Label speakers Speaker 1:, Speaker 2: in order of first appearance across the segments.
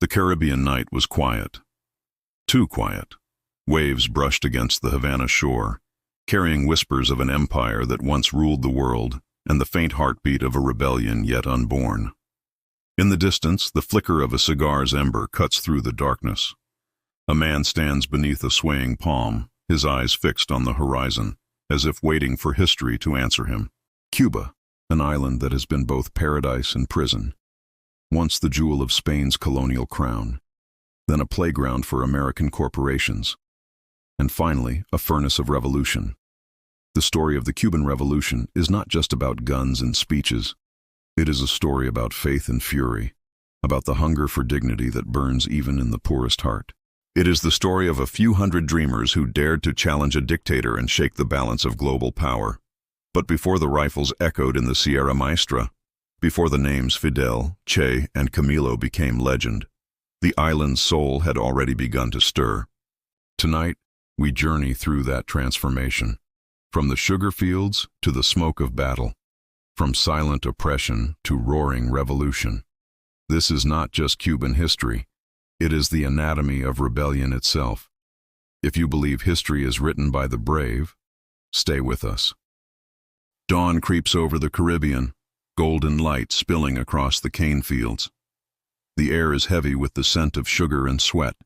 Speaker 1: The Caribbean night was quiet. Too quiet. Waves brushed against the Havana shore, carrying whispers of an empire that once ruled the world and the faint heartbeat of a rebellion yet unborn. In the distance, the flicker of a cigar's ember cuts through the darkness. A man stands beneath a swaying palm, his eyes fixed on the horizon, as if waiting for history to answer him. Cuba, an island that has been both paradise and prison. Once the jewel of Spain's colonial crown, then a playground for American corporations, and finally a furnace of revolution. The story of the Cuban Revolution is not just about guns and speeches. It is a story about faith and fury, about the hunger for dignity that burns even in the poorest heart. It is the story of a few hundred dreamers who dared to challenge a dictator and shake the balance of global power. But before the rifles echoed in the Sierra Maestra, before the names Fidel, Che, and Camilo became legend, the island's soul had already begun to stir. Tonight, we journey through that transformation, from the sugar fields to the smoke of battle, from silent oppression to roaring revolution. This is not just Cuban history. It is the anatomy of rebellion itself. If you believe history is written by the brave, stay with us. Dawn creeps over the Caribbean, golden light spilling across the cane fields. The air is heavy with the scent of sugar and sweat,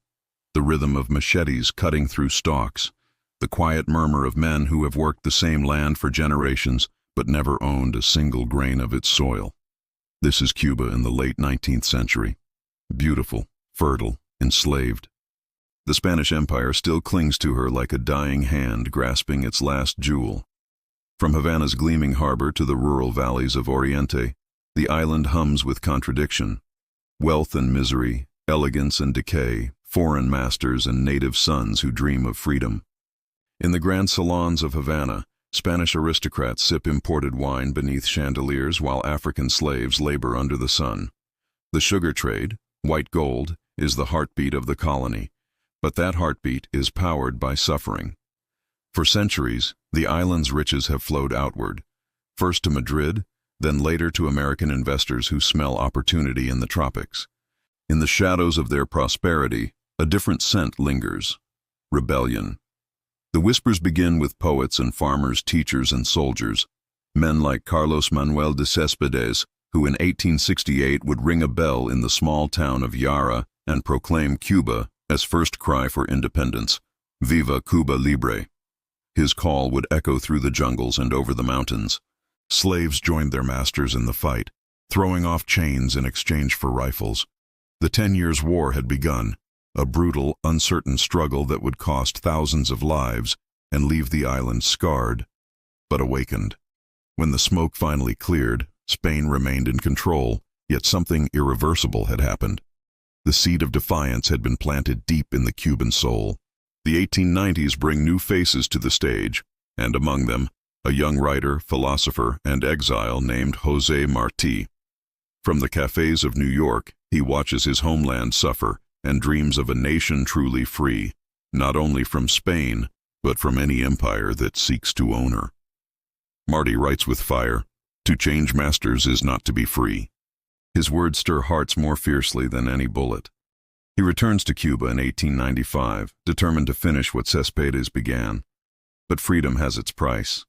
Speaker 1: the rhythm of machetes cutting through stalks, the quiet murmur of men who have worked the same land for generations but never owned a single grain of its soil. This is Cuba in the late 19th century. Beautiful, fertile, enslaved. The Spanish Empire still clings to her like a dying hand grasping its last jewel. From Havana's gleaming harbor to the rural valleys of Oriente, the island hums with contradiction. Wealth and misery, elegance and decay, foreign masters and native sons who dream of freedom. In the grand salons of Havana, Spanish aristocrats sip imported wine beneath chandeliers while African slaves labor under the sun. The sugar trade, white gold, is the heartbeat of the colony, but that heartbeat is powered by suffering. For centuries, the island's riches have flowed outward, first to Madrid, then later to American investors who smell opportunity in the tropics. In the shadows of their prosperity, a different scent lingers: rebellion. The whispers begin with poets and farmers, teachers and soldiers, men like Carlos Manuel de Céspedes, who in 1868 would ring a bell in the small town of Yara and proclaim Cuba as first cry for independence, Viva Cuba Libre. His call would echo through the jungles and over the mountains. Slaves joined their masters in the fight, throwing off chains in exchange for rifles. The 10 Years' War had begun, a brutal, uncertain struggle that would cost thousands of lives and leave the island scarred, but awakened. When the smoke finally cleared, Spain remained in control, yet something irreversible had happened. The seed of defiance had been planted deep in the Cuban soul. The 1890s bring new faces to the stage, and among them, a young writer, philosopher, and exile named José Martí. From the cafes of New York, he watches his homeland suffer and dreams of a nation truly free, not only from Spain, but from any empire that seeks to own her. Martí writes with fire, "To change masters is not to be free." His words stir hearts more fiercely than any bullet. He returns to Cuba in 1895, determined to finish what Céspedes began. But freedom has its price.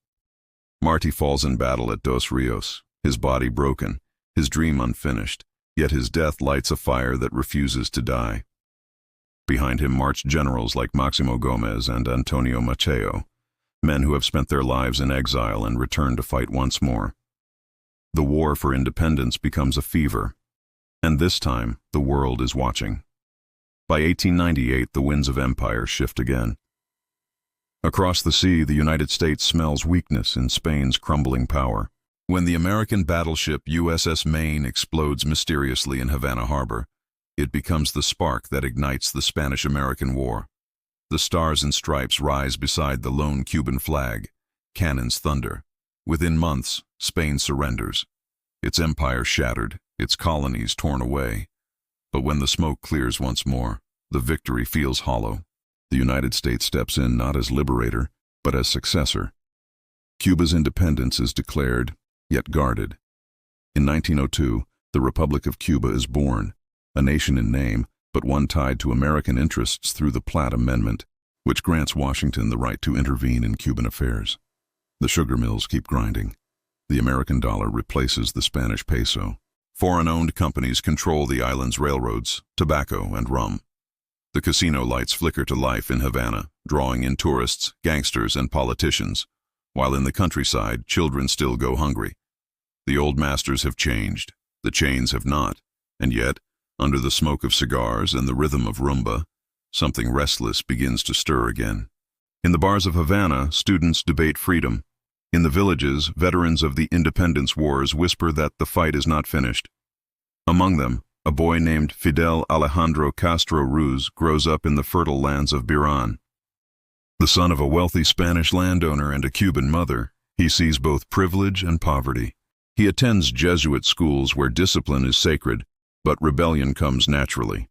Speaker 1: Martí falls in battle at Dos Rios, his body broken, his dream unfinished, yet his death lights a fire that refuses to die. Behind him march generals like Máximo Gómez and Antonio Macheo, men who have spent their lives in exile and return to fight once more. The war for independence becomes a fever, and this time the world is watching. By 1898, the winds of empire shift again. Across the sea, the United States smells weakness in Spain's crumbling power. When the American battleship USS Maine explodes mysteriously in Havana Harbor, it becomes the spark that ignites the Spanish-American War. The stars and stripes rise beside the lone Cuban flag, cannons thunder. Within months, Spain surrenders. Its empire shattered, its colonies torn away. But when the smoke clears once more, the victory feels hollow. The United States steps in not as liberator, but as successor. Cuba's independence is declared, yet guarded. In 1902, the Republic of Cuba is born, a nation in name, but one tied to American interests through the Platt Amendment, which grants Washington the right to intervene in Cuban affairs. The sugar mills keep grinding. The American dollar replaces the Spanish peso. Foreign-owned companies control the island's railroads, tobacco, and rum. The casino lights flicker to life in Havana, drawing in tourists, gangsters, and politicians, while in the countryside, children still go hungry. The old masters have changed, the chains have not, and yet, under the smoke of cigars and the rhythm of rumba, something restless begins to stir again. In the bars of Havana, students debate freedom. In the villages, veterans of the independence wars whisper that the fight is not finished. Among them, a boy named Fidel Alejandro Castro Ruz grows up in the fertile lands of Biran. The son of a wealthy Spanish landowner and a Cuban mother, he sees both privilege and poverty. He attends Jesuit schools where discipline is sacred, but rebellion comes naturally.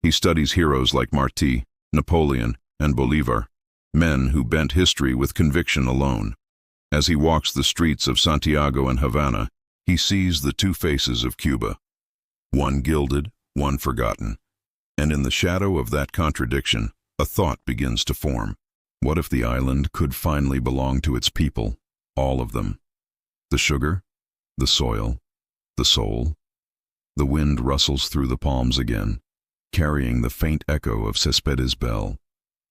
Speaker 1: He studies heroes like Martí, Napoleon, and Bolívar, men who bent history with conviction alone. As he walks the streets of Santiago and Havana, he sees the two faces of Cuba, one gilded, one forgotten. And in the shadow of that contradiction, a thought begins to form. What if the island could finally belong to its people, all of them? The sugar, the soil, the soul. The wind rustles through the palms again, carrying the faint echo of Céspedes' bell,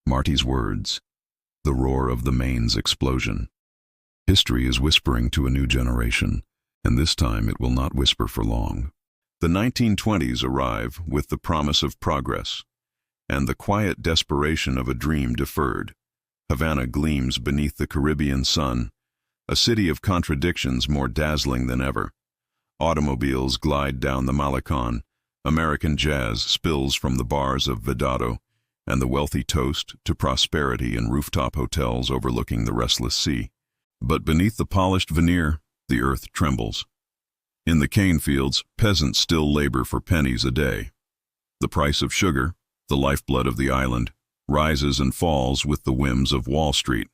Speaker 1: Marty's words, the roar of the main's explosion. History is whispering to a new generation, and this time it will not whisper for long. The 1920s arrive with the promise of progress, and the quiet desperation of a dream deferred. Havana gleams beneath the Caribbean sun, a city of contradictions more dazzling than ever. Automobiles glide down the Malecon, American jazz spills from the bars of Vedado, and the wealthy toast to prosperity in rooftop hotels overlooking the restless sea. But beneath the polished veneer, the earth trembles. In the cane fields, peasants still labor for pennies a day. The price of sugar, the lifeblood of the island, rises and falls with the whims of Wall Street.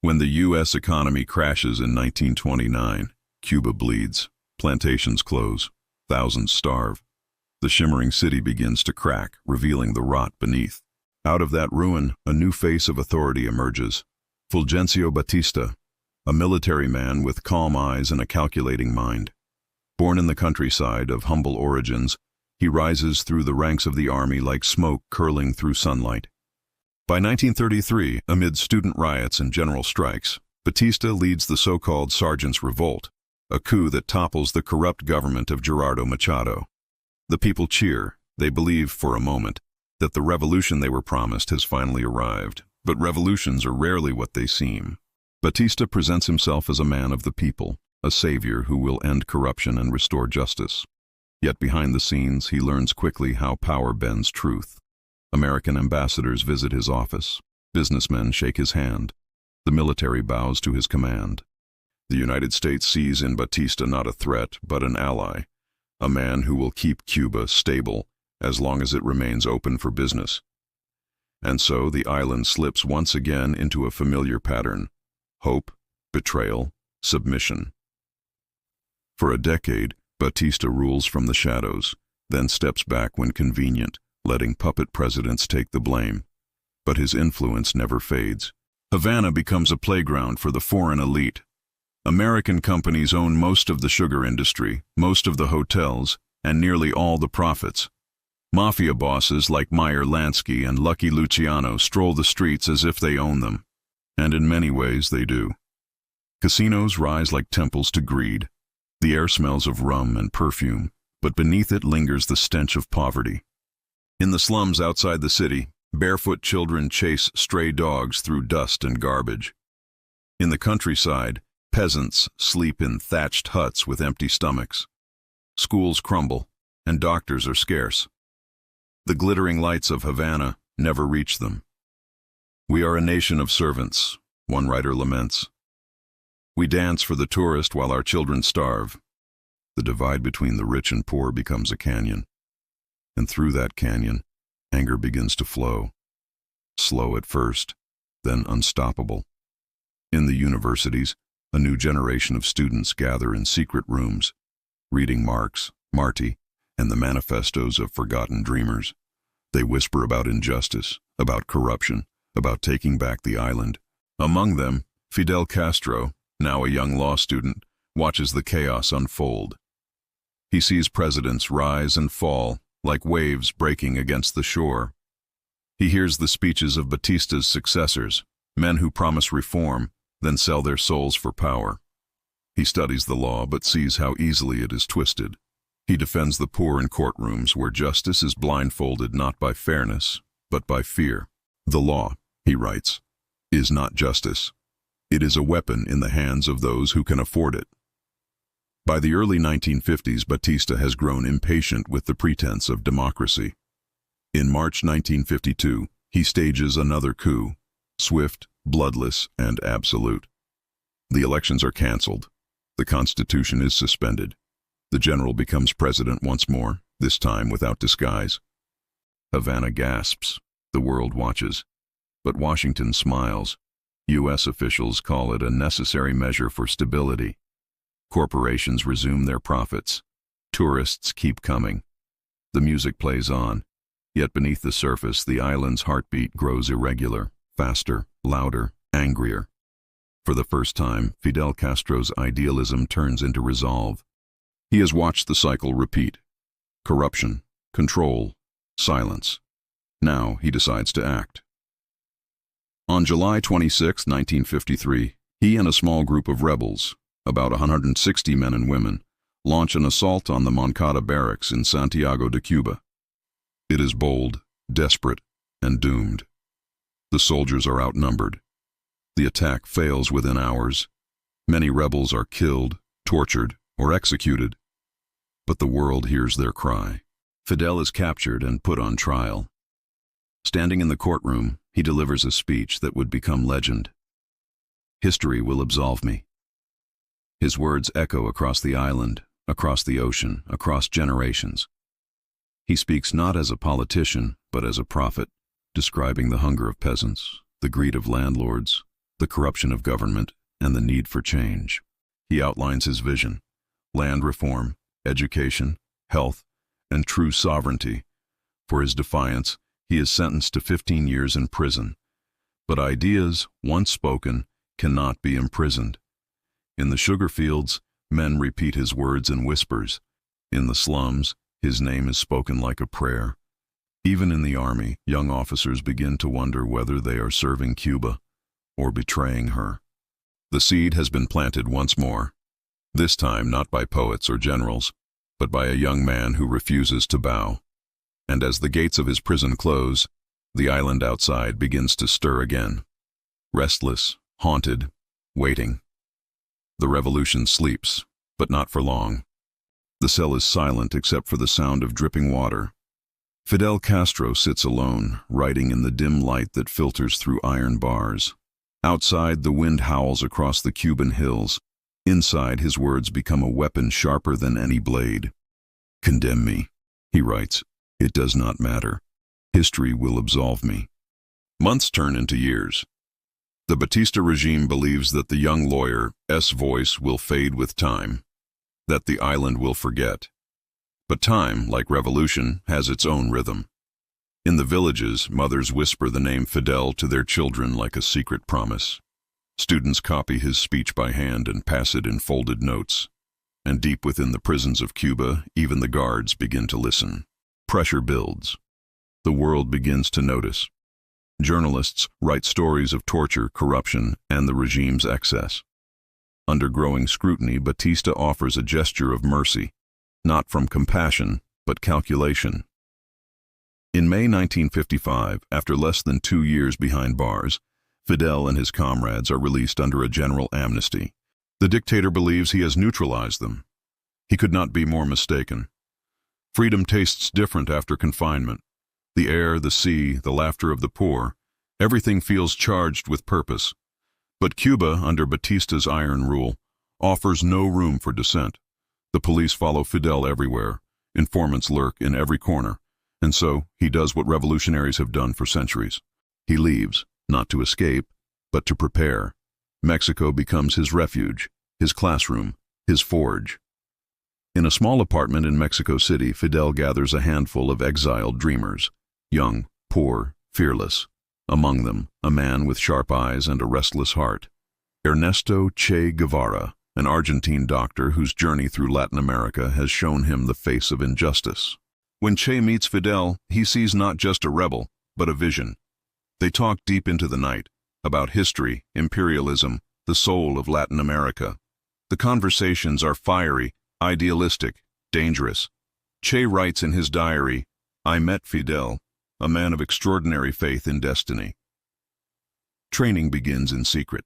Speaker 1: When the U.S. economy crashes in 1929, Cuba bleeds, plantations close, thousands starve. The shimmering city begins to crack, revealing the rot beneath. Out of that ruin, a new face of authority emerges. Fulgencio Batista, a military man with calm eyes and a calculating mind. Born in the countryside of humble origins, he rises through the ranks of the army like smoke curling through sunlight. By 1933, amid student riots and general strikes, Batista leads the so-called Sergeants' Revolt, a coup that topples the corrupt government of Gerardo Machado. The people cheer. They believe, for a moment, that the revolution they were promised has finally arrived. But revolutions are rarely what they seem. Batista presents himself as a man of the people, a savior who will end corruption and restore justice. Yet behind the scenes, he learns quickly how power bends truth. American ambassadors visit his office. Businessmen shake his hand. The military bows to his command. The United States sees in Batista not a threat, but an ally, a man who will keep Cuba stable as long as it remains open for business. And so the island slips once again into a familiar pattern: hope, betrayal, submission. For a decade, Batista rules from the shadows, then steps back when convenient, letting puppet presidents take the blame. But his influence never fades. Havana becomes a playground for the foreign elite. American companies own most of the sugar industry, most of the hotels, and nearly all the profits. Mafia bosses like Meyer Lansky and Lucky Luciano stroll the streets as if they own them. And in many ways they do. Casinos rise like temples to greed. The air smells of rum and perfume, but beneath it lingers the stench of poverty. In the slums outside the city, barefoot children chase stray dogs through dust and garbage. In the countryside, peasants sleep in thatched huts with empty stomachs. Schools crumble, and doctors are scarce. The glittering lights of Havana never reach them. "We are a nation of servants," one writer laments. "We dance for the tourist while our children starve." The divide between the rich and poor becomes a canyon. And through that canyon, anger begins to flow. Slow at first, then unstoppable. In the universities, a new generation of students gather in secret rooms, reading Marx, Marty, and the manifestos of forgotten dreamers. They whisper about injustice, about corruption, about taking back the island. Among them, Fidel Castro, now a young law student, watches the chaos unfold. He sees presidents rise and fall, like waves breaking against the shore. He hears the speeches of Batista's successors, men who promise reform, then sell their souls for power. He studies the law but sees how easily it is twisted. He defends the poor in courtrooms where justice is blindfolded not by fairness, but by fear. The law, he writes, is not justice. It is a weapon in the hands of those who can afford it. By the early 1950s, Batista has grown impatient with the pretense of democracy. In March 1952, he stages another coup, swift, bloodless, and absolute. The elections are canceled. The Constitution is suspended. The general becomes president once more, this time without disguise. Havana gasps. The world watches. But Washington smiles. U.S. officials call it a necessary measure for stability. Corporations resume their profits. Tourists keep coming. The music plays on. Yet beneath the surface, the island's heartbeat grows irregular, faster, louder, angrier. For the first time, Fidel Castro's idealism turns into resolve. He has watched the cycle repeat. Corruption, control, silence. Now he decides to act. On July 26, 1953, he and a small group of rebels, about 160 men and women, launch an assault on the Moncada barracks in Santiago de Cuba. It is bold, desperate, and doomed. The soldiers are outnumbered. The attack fails within hours. Many rebels are killed, tortured, or executed. But the world hears their cry. Fidel is captured and put on trial. Standing in the courtroom, he delivers a speech that would become legend. History will absolve me. His words echo across the island, across the ocean, across generations. He speaks not as a politician, but as a prophet, describing the hunger of peasants, the greed of landlords, the corruption of government, and the need for change. He outlines his vision: land reform, education, health, and true sovereignty. For his defiance, he is sentenced to 15 years in prison. But ideas, once spoken, cannot be imprisoned. In the sugar fields, men repeat his words in whispers. In the slums, his name is spoken like a prayer. Even in the army, young officers begin to wonder whether they are serving Cuba or betraying her. The seed has been planted once more, this time not by poets or generals, but by a young man who refuses to bow. And as the gates of his prison close, the island outside begins to stir again. Restless, haunted, waiting. The revolution sleeps, but not for long. The cell is silent except for the sound of dripping water. Fidel Castro sits alone, writing in the dim light that filters through iron bars. Outside, the wind howls across the Cuban hills. Inside, his words become a weapon sharper than any blade. "Condemn me," he writes. "It does not matter. History will absolve me." Months turn into years. The Batista regime believes that the young lawyer's voice will fade with time, that the island will forget. But time, like revolution, has its own rhythm. In the villages, mothers whisper the name Fidel to their children like a secret promise. Students copy his speech by hand and pass it in folded notes. And deep within the prisons of Cuba, even the guards begin to listen. Pressure builds. The world begins to notice. Journalists write stories of torture, corruption, and the regime's excess. Under growing scrutiny, Batista offers a gesture of mercy, not from compassion, but calculation. In May 1955, after less than 2 years behind bars, Fidel and his comrades are released under a general amnesty. The dictator believes he has neutralized them. He could not be more mistaken. Freedom tastes different after confinement. The air, the sea, the laughter of the poor, everything feels charged with purpose. But Cuba, under Batista's iron rule, offers no room for dissent. The police follow Fidel everywhere. Informants lurk in every corner. And so, he does what revolutionaries have done for centuries. He leaves, not to escape, but to prepare. Mexico becomes his refuge, his classroom, his forge. In a small apartment in Mexico City, Fidel gathers a handful of exiled dreamers. young, poor, fearless. Among them, a man with sharp eyes and a restless heart. Ernesto Che Guevara, an Argentine doctor whose journey through Latin America has shown him the face of injustice. When Che meets Fidel, he sees not just a rebel, but a vision. They talk deep into the night, about history, imperialism, the soul of Latin America. The conversations are fiery, idealistic, dangerous. Che writes in his diary, "I met Fidel, a man of extraordinary faith in destiny." Training begins in secret.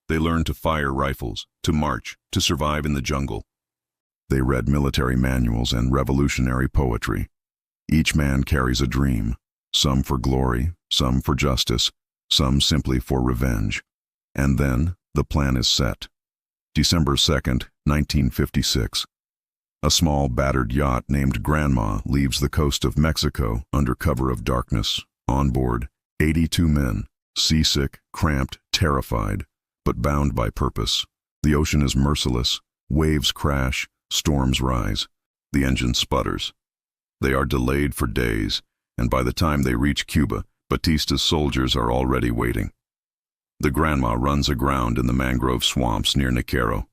Speaker 1: They learn to fire rifles, to march, to survive in the jungle. They read military manuals and revolutionary poetry. Each man carries a dream, some for glory, some for justice, some simply for revenge. And then the plan is set. December 2nd, 1956. A small, battered yacht named Grandma leaves the coast of Mexico under cover of darkness. On board, 82 men, seasick, cramped, terrified, but bound by purpose. The ocean is merciless. Waves crash, storms rise. The engine sputters. They are delayed for days, and by the time they reach Cuba, Batista's soldiers are already waiting. The Grandma runs aground in the mangrove swamps near Niquero.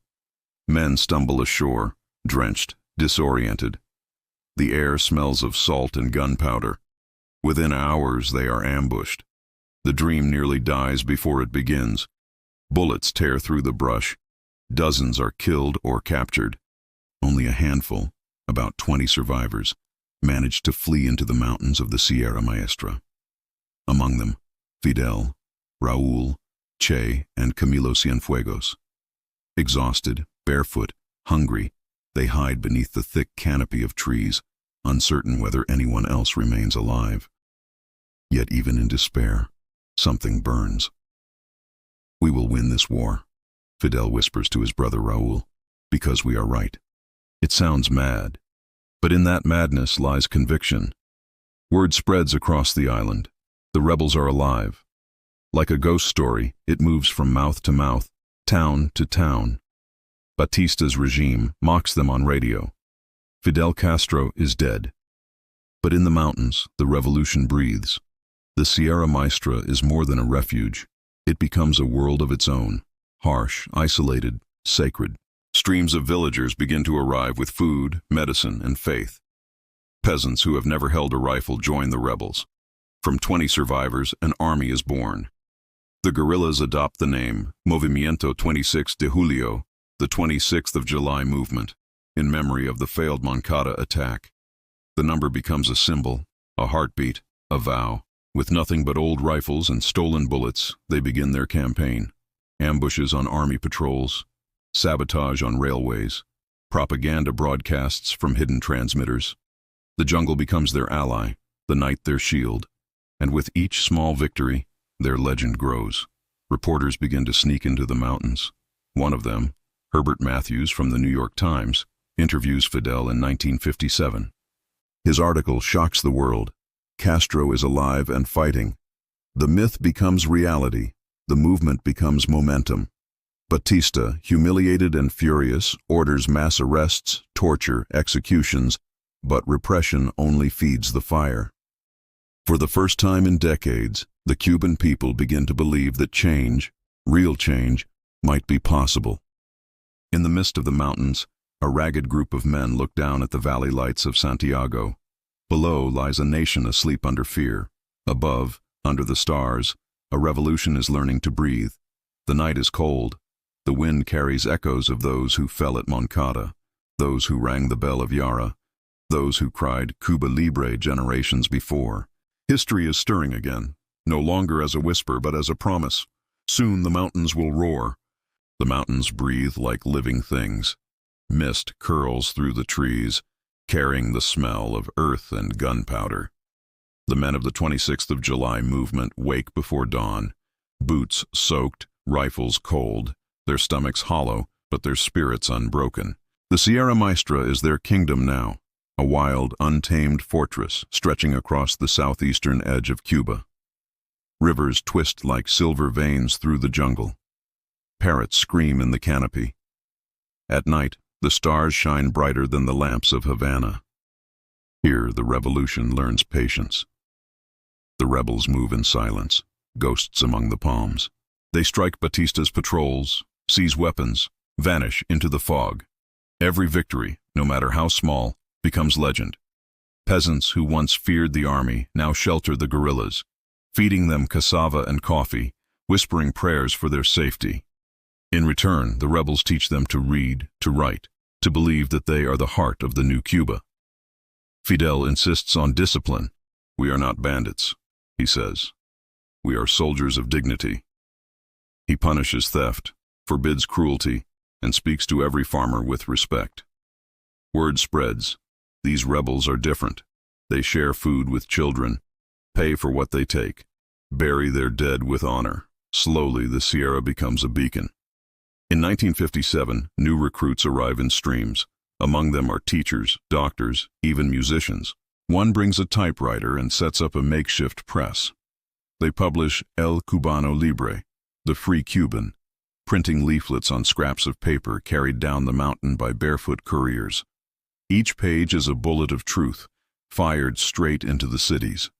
Speaker 1: Men stumble ashore, drenched, disoriented. The air smells of salt and gunpowder. Within hours they are ambushed. The dream nearly dies before it begins. Bullets tear through the brush. Dozens are killed or captured. Only a handful, about 20 survivors, manage to flee into the mountains of the Sierra Maestra. Among them, Fidel, Raúl, Che, and Camilo Cienfuegos. Exhausted, barefoot, hungry, they hide beneath the thick canopy of trees, uncertain whether anyone else remains alive. Yet even in despair, something burns. "We will win this war," Fidel whispers to his brother Raúl, "because we are right." It sounds mad, but in that madness lies conviction. Word spreads across the island. The rebels are alive. Like a ghost story, it moves from mouth to mouth, town to town. Batista's regime mocks them on radio. Fidel Castro is dead. But in the mountains, the revolution breathes. The Sierra Maestra is more than a refuge. It becomes a world of its own, harsh, isolated, sacred. Streams of villagers begin to arrive with food, medicine, and faith. Peasants who have never held a rifle join the rebels. From 20 survivors, an army is born. The guerrillas adopt the name Movimiento 26 de Julio, the 26th of July movement, in memory of the failed Moncada attack. The number becomes a symbol, a heartbeat, a vow. With nothing but old rifles and stolen bullets, they begin their campaign. Ambushes on army patrols, sabotage on railways, propaganda broadcasts from hidden transmitters. The jungle becomes their ally, the night their shield. And with each small victory, their legend grows. Reporters begin to sneak into the mountains. One of them, Herbert Matthews from the New York Times, interviews Fidel in 1957. His article shocks the world. Castro is alive and fighting. The myth becomes reality. The movement becomes momentum. Batista, humiliated and furious, orders mass arrests, torture, executions, but repression only feeds the fire. For the first time in decades, the Cuban people begin to believe that change, real change, might be possible. In the midst of the mountains, a ragged group of men look down at the valley lights of Santiago. Below lies a nation asleep under fear. Above, under the stars, a revolution is learning to breathe. The night is cold. The wind carries echoes of those who fell at Moncada, those who rang the bell of Yara, those who cried Cuba Libre generations before. History is stirring again, no longer as a whisper but as a promise. Soon the mountains will roar. The mountains breathe like living things. Mist curls through the trees, carrying the smell of earth and gunpowder. The men of the 26th of July movement wake before dawn, boots soaked, rifles cold, their stomachs hollow, but their spirits unbroken. The Sierra Maestra is their kingdom now, a wild, untamed fortress stretching across the southeastern edge of Cuba. Rivers twist like silver veins through the jungle. Parrots scream in the canopy. At night, the stars shine brighter than the lamps of Havana. Here, the revolution learns patience. The rebels move in silence, ghosts among the palms. They strike Batista's patrols, seize weapons, vanish into the fog. Every victory, no matter how small, becomes legend. Peasants who once feared the army now shelter the guerrillas, feeding them cassava and coffee, whispering prayers for their safety. In return, the rebels teach them to read, to write, to believe that they are the heart of the new Cuba. Fidel insists on discipline. "We are not bandits," he says. "We are soldiers of dignity." He punishes theft, forbids cruelty, and speaks to every farmer with respect. Word spreads. These rebels are different. They share food with children, pay for what they take, bury their dead with honor. Slowly, the Sierra becomes a beacon. In 1957, new recruits arrive in streams. Among them are teachers, doctors, even musicians. One brings a typewriter and sets up a makeshift press. They publish El Cubano Libre, the Free Cuban, printing leaflets on scraps of paper carried down the mountain by barefoot couriers. Each page is a bullet of truth, fired straight into the cities.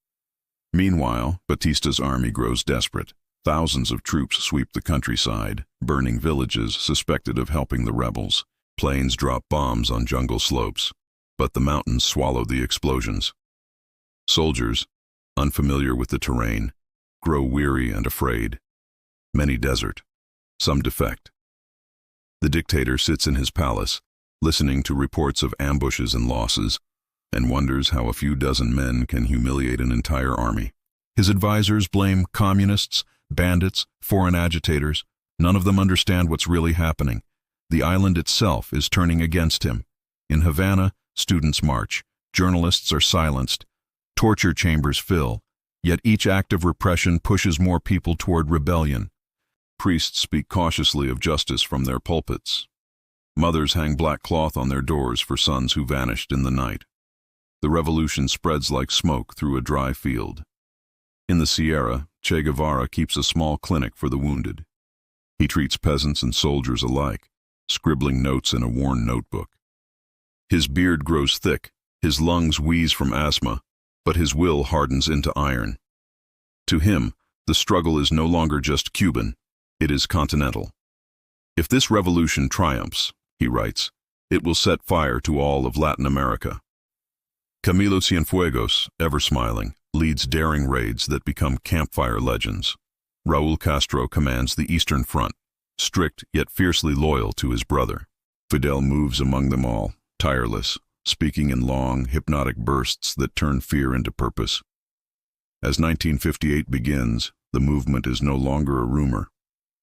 Speaker 1: Meanwhile, Batista's army grows desperate. Thousands of troops sweep the countryside, burning villages suspected of helping the rebels. Planes drop bombs on jungle slopes, but the mountains swallow the explosions. Soldiers, unfamiliar with the terrain, grow weary and afraid. Many desert, some defect. The dictator sits in his palace, listening to reports of ambushes and losses, and wonders how a few dozen men can humiliate an entire army. His advisors blame communists, bandits, foreign agitators. None of them understand what's really happening. The island itself is turning against him. In Havana, students march, journalists are silenced, torture chambers fill, yet each act of repression pushes more people toward rebellion. Priests speak cautiously of justice from their pulpits. Mothers hang black cloth on their doors for sons who vanished in the night. The revolution spreads like smoke through a dry field. In the Sierra, Che Guevara keeps a small clinic for the wounded. He treats peasants and soldiers alike, scribbling notes in a worn notebook. His beard grows thick, his lungs wheeze from asthma, but his will hardens into iron. To him, the struggle is no longer just Cuban, it is continental. "If this revolution triumphs," he writes, "it will set fire to all of Latin America." Camilo Cienfuegos, ever smiling, leads daring raids that become campfire legends. Raúl Castro commands the Eastern Front, strict yet fiercely loyal to his brother. Fidel moves among them all, tireless, speaking in long, hypnotic bursts that turn fear into purpose. As 1958 begins, the movement is no longer a rumor.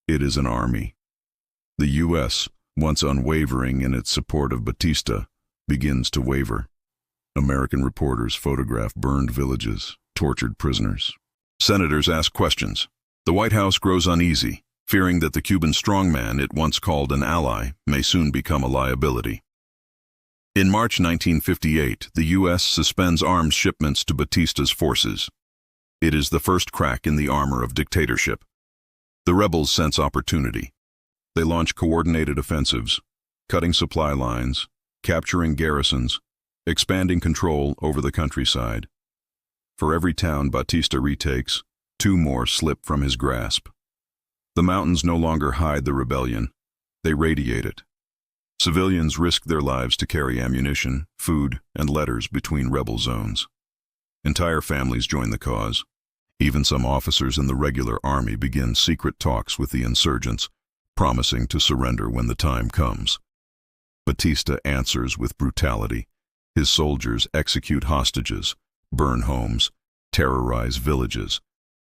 Speaker 1: It is an army. The U.S., once unwavering in its support of Batista, begins to waver. American reporters photograph burned villages, tortured prisoners. Senators ask questions. The White House grows uneasy, fearing that the Cuban strongman it once called an ally may soon become a liability. In March 1958, the U.S. suspends arms shipments to Batista's forces. It is the first crack in the armor of dictatorship. The rebels sense opportunity. They launch coordinated offensives, cutting supply lines, capturing garrisons, expanding control over the countryside. For every town Batista retakes, 2 more slip from his grasp. The mountains no longer hide the rebellion, they radiate it. Civilians risk their lives to carry ammunition, food, and letters between rebel zones. Entire families join the cause. Even some officers in the regular army begin secret talks with the insurgents, promising to surrender when the time comes. Batista answers with brutality. His soldiers execute hostages, burn homes, terrorize villages.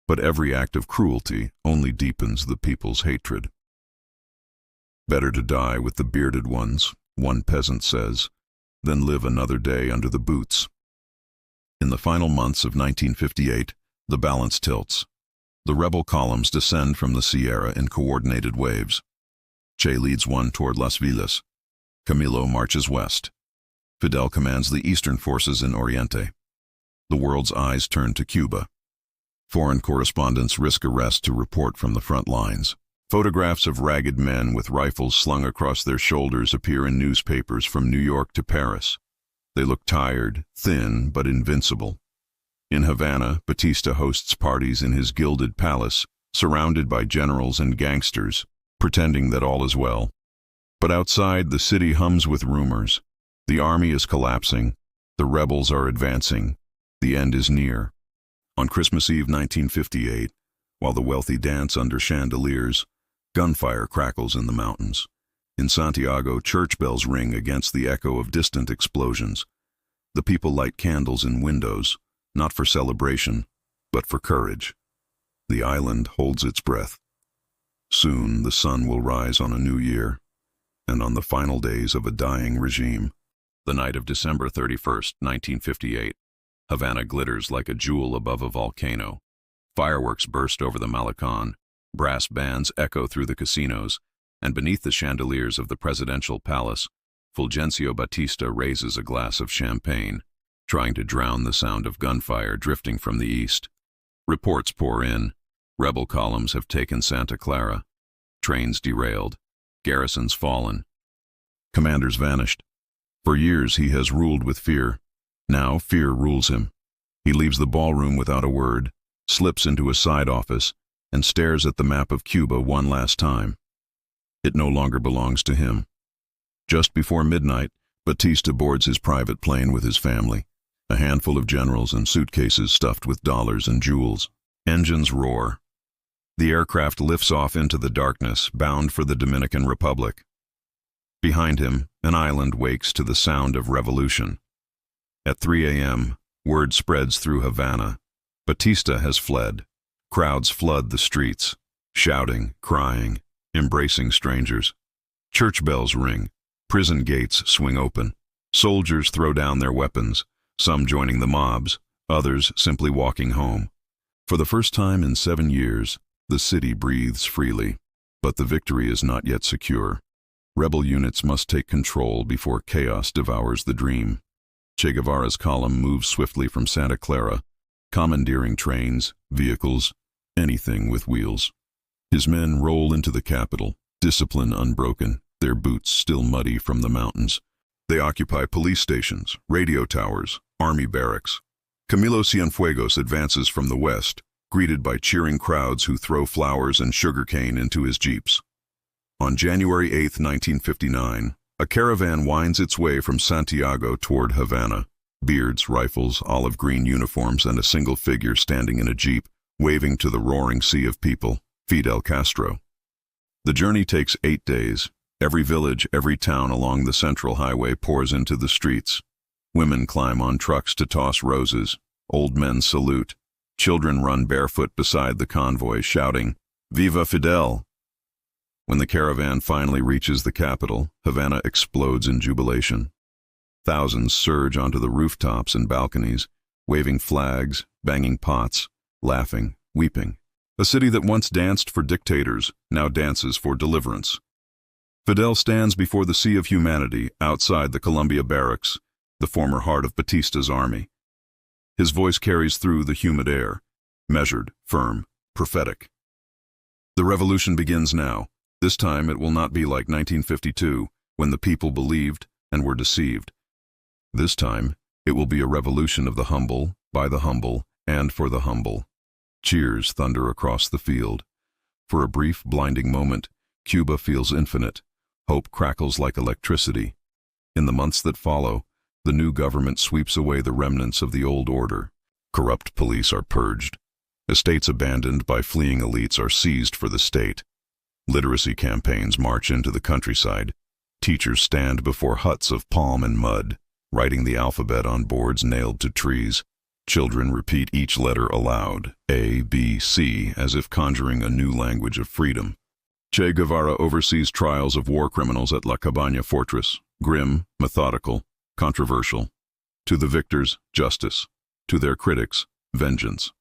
Speaker 1: But every act of cruelty only deepens the people's hatred. "Better to die with the bearded ones," one peasant says, "than live another day under the boots." In the final months of 1958, the balance tilts. The rebel columns descend from the Sierra in coordinated waves. Che leads one toward Las Villas. Camilo marches west. Fidel commands the eastern forces in Oriente. The world's eyes turn to Cuba. Foreign correspondents risk arrest to report from the front lines. Photographs of ragged men with rifles slung across their shoulders appear in newspapers from New York to Paris. They look tired, thin, but invincible. In Havana, Batista hosts parties in his gilded palace, surrounded by generals and gangsters, pretending that all is well. But outside, the city hums with rumors. The army is collapsing. The rebels are advancing. The end is near. On Christmas Eve 1958, while the wealthy dance under chandeliers, gunfire crackles in the mountains. In Santiago, church bells ring against the echo of distant explosions. The people light candles in windows, not for celebration, but for courage. The island holds its breath. Soon the sun will rise on a new year, and on the final days of a dying regime. The night of December 31st, 1958, Havana glitters like a jewel above a volcano. Fireworks burst over the Malecon, brass bands echo through the casinos, and beneath the chandeliers of the presidential palace, Fulgencio Batista raises a glass of champagne, trying to drown the sound of gunfire drifting from the east. Reports pour in. Rebel columns have taken Santa Clara. Trains derailed. Garrisons fallen. Commanders vanished. For years he has ruled with fear. Now fear rules him. He leaves the ballroom without a word, slips into a side office, and stares at the map of Cuba one last time. It no longer belongs to him. Just before midnight, Batista boards his private plane with his family, a handful of generals and suitcases stuffed with dollars and jewels. Engines roar. The aircraft lifts off into the darkness, bound for the Dominican Republic. Behind him, an island wakes to the sound of revolution. At 3 a.m., word spreads through Havana. Batista has fled. Crowds flood the streets, shouting, crying, embracing strangers. Church bells ring. Prison gates swing open. Soldiers throw down their weapons, some joining the mobs, others simply walking home. For the first time in 7 years, the city breathes freely. But the victory is not yet secure. Rebel units must take control before chaos devours the dream. Che Guevara's column moves swiftly from Santa Clara, commandeering trains, vehicles, anything with wheels. His men roll into the capital, discipline unbroken, their boots still muddy from the mountains. They occupy police stations, radio towers, army barracks. Camilo Cienfuegos advances from the west, greeted by cheering crowds who throw flowers and sugarcane into his jeeps. On January 8, 1959, a caravan winds its way from Santiago toward Havana. Beards, rifles, olive green uniforms, and a single figure standing in a jeep, waving to the roaring sea of people, Fidel Castro. The journey takes 8 days. Every village, every town along the central highway pours into the streets. Women climb on trucks to toss roses. Old men salute. Children run barefoot beside the convoy, shouting, "Viva Fidel!" When the caravan finally reaches the capital, Havana explodes in jubilation. Thousands surge onto the rooftops and balconies, waving flags, banging pots, laughing, weeping. A city that once danced for dictators now dances for deliverance. Fidel stands before the sea of humanity outside the Columbia Barracks, the former heart of Batista's army. His voice carries through the humid air, measured, firm, prophetic. The revolution begins now. This time it will not be like 1952, when the people believed and were deceived. This time, it will be a revolution of the humble, by the humble, and for the humble. Cheers thunder across the field. For a brief, blinding moment, Cuba feels infinite. Hope crackles like electricity. In the months that follow, the new government sweeps away the remnants of the old order. Corrupt police are purged. Estates abandoned by fleeing elites are seized for the state. Literacy campaigns march into the countryside. Teachers stand before huts of palm and mud, writing the alphabet on boards nailed to trees. Children repeat each letter aloud, A, B, C, as if conjuring a new language of freedom. Che Guevara oversees trials of war criminals at La Cabaña fortress, grim, methodical, controversial. To the victors, justice. To their critics, vengeance.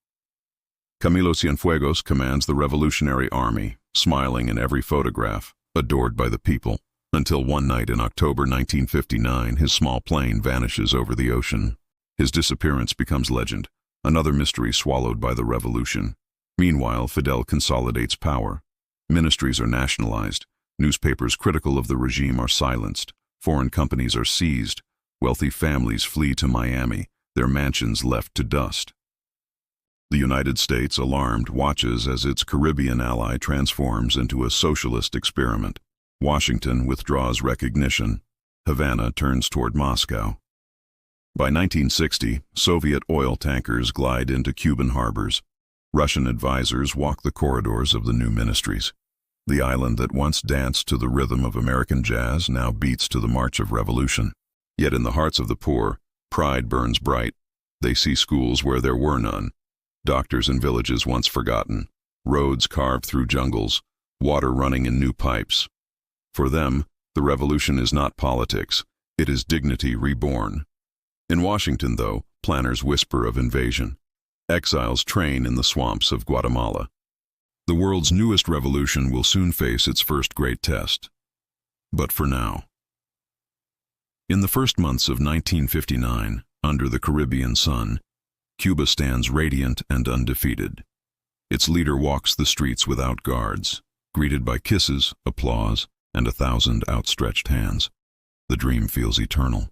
Speaker 1: Camilo Cienfuegos commands the Revolutionary Army, smiling in every photograph, adored by the people, until one night in October 1959 his small plane vanishes over the ocean. His disappearance becomes legend, another mystery swallowed by the revolution. Meanwhile, Fidel consolidates power. Ministries are nationalized, newspapers critical of the regime are silenced, foreign companies are seized, wealthy families flee to Miami, their mansions left to dust. The United States, alarmed, watches as its Caribbean ally transforms into a socialist experiment. Washington withdraws recognition. Havana turns toward Moscow. By 1960, Soviet oil tankers glide into Cuban harbors. Russian advisors walk the corridors of the new ministries. The island that once danced to the rhythm of American jazz now beats to the march of revolution. Yet in the hearts of the poor, pride burns bright. They see schools where there were none, doctors in villages once forgotten, roads carved through jungles, water running in new pipes. For them, the revolution is not politics, it is dignity reborn. In Washington, though, planners whisper of invasion. Exiles train in the swamps of Guatemala. The world's newest revolution will soon face its first great test. But for now. In the first months of 1959, under the Caribbean sun, Cuba stands radiant and undefeated. Its leader walks the streets without guards, greeted by kisses, applause, and 1,000 outstretched hands. The dream feels eternal.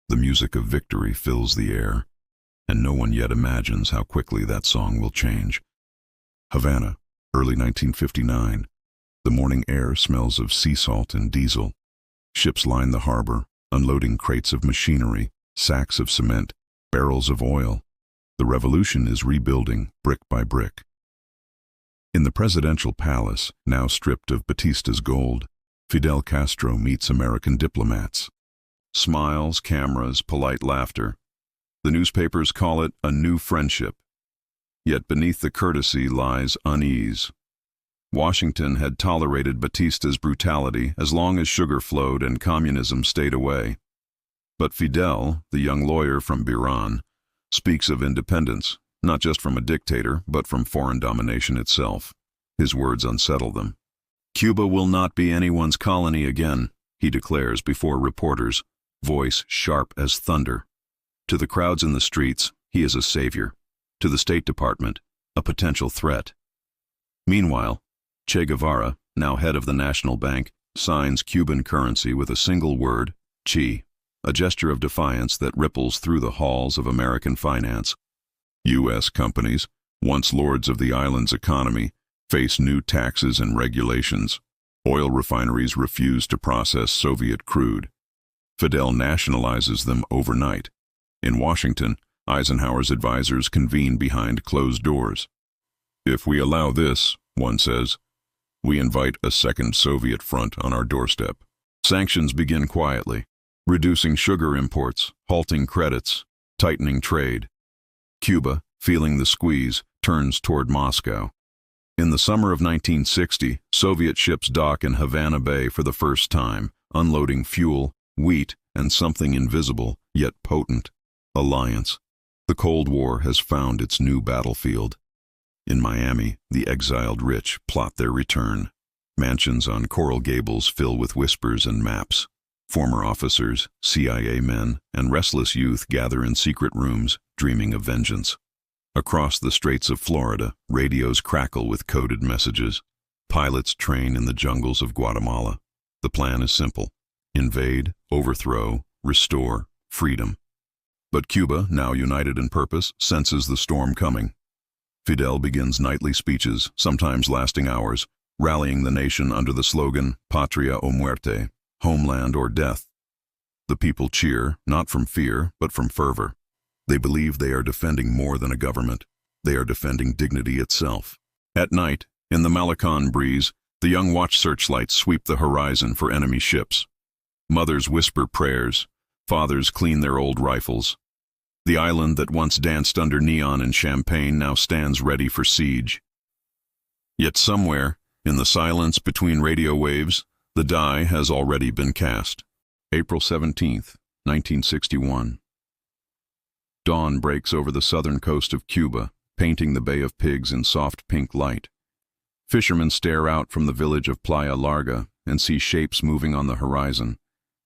Speaker 1: The music of victory fills the air, and no one yet imagines how quickly that song will change. Havana, early 1959. The morning air smells of sea salt and diesel. Ships line the harbor, unloading crates of machinery, sacks of cement, barrels of oil. The revolution is rebuilding brick by brick. In the presidential palace, now stripped of Batista's gold, Fidel Castro meets American diplomats. Smiles, cameras, polite laughter. The newspapers call it a new friendship. Yet beneath the courtesy lies unease. Washington had tolerated Batista's brutality as long as sugar flowed and communism stayed away. But Fidel, the young lawyer from Biran, speaks of independence, not just from a dictator, but from foreign domination itself. His words unsettle them. Cuba will not be anyone's colony again, he declares before reporters, voice sharp as thunder. To the crowds in the streets, he is a savior. To the State Department, a potential threat. Meanwhile, Che Guevara, now head of the National Bank, signs Cuban currency with a single word, chi, a gesture of defiance that ripples through the halls of American finance. U.S. companies, once lords of the island's economy, face new taxes and regulations. Oil refineries refuse to process Soviet crude. Fidel nationalizes them overnight. In Washington, Eisenhower's advisors convene behind closed doors. If we allow this, one says, we invite a second Soviet front on our doorstep. Sanctions begin quietly, reducing sugar imports, halting credits, tightening trade. Cuba, feeling the squeeze, turns toward Moscow. In the summer of 1960, Soviet ships dock in Havana Bay for the first time, unloading fuel, wheat, and something invisible, yet potent, alliance. The Cold War has found its new battlefield. In Miami, the exiled rich plot their return. Mansions on Coral Gables fill with whispers and maps. Former officers, CIA men, and restless youth gather in secret rooms, dreaming of vengeance. Across the Straits of Florida, radios crackle with coded messages. Pilots train in the jungles of Guatemala. The plan is simple: invade, overthrow, restore, freedom. But Cuba, now united in purpose, senses the storm coming. Fidel begins nightly speeches, sometimes lasting hours, rallying the nation under the slogan, Patria o muerte, homeland or death. The people cheer, not from fear, but from fervor. They believe they are defending more than a government. They are defending dignity itself. At night, in the Malecon breeze, the young watch searchlights sweep the horizon for enemy ships. Mothers whisper prayers. Fathers clean their old rifles. The island that once danced under neon and champagne now stands ready for siege. Yet somewhere, in the silence between radio waves, the die has already been cast. April 17th, 1961. Dawn breaks over the southern coast of Cuba, painting the Bay of Pigs in soft pink light. Fishermen stare out from the village of Playa Larga and see shapes moving on the horizon,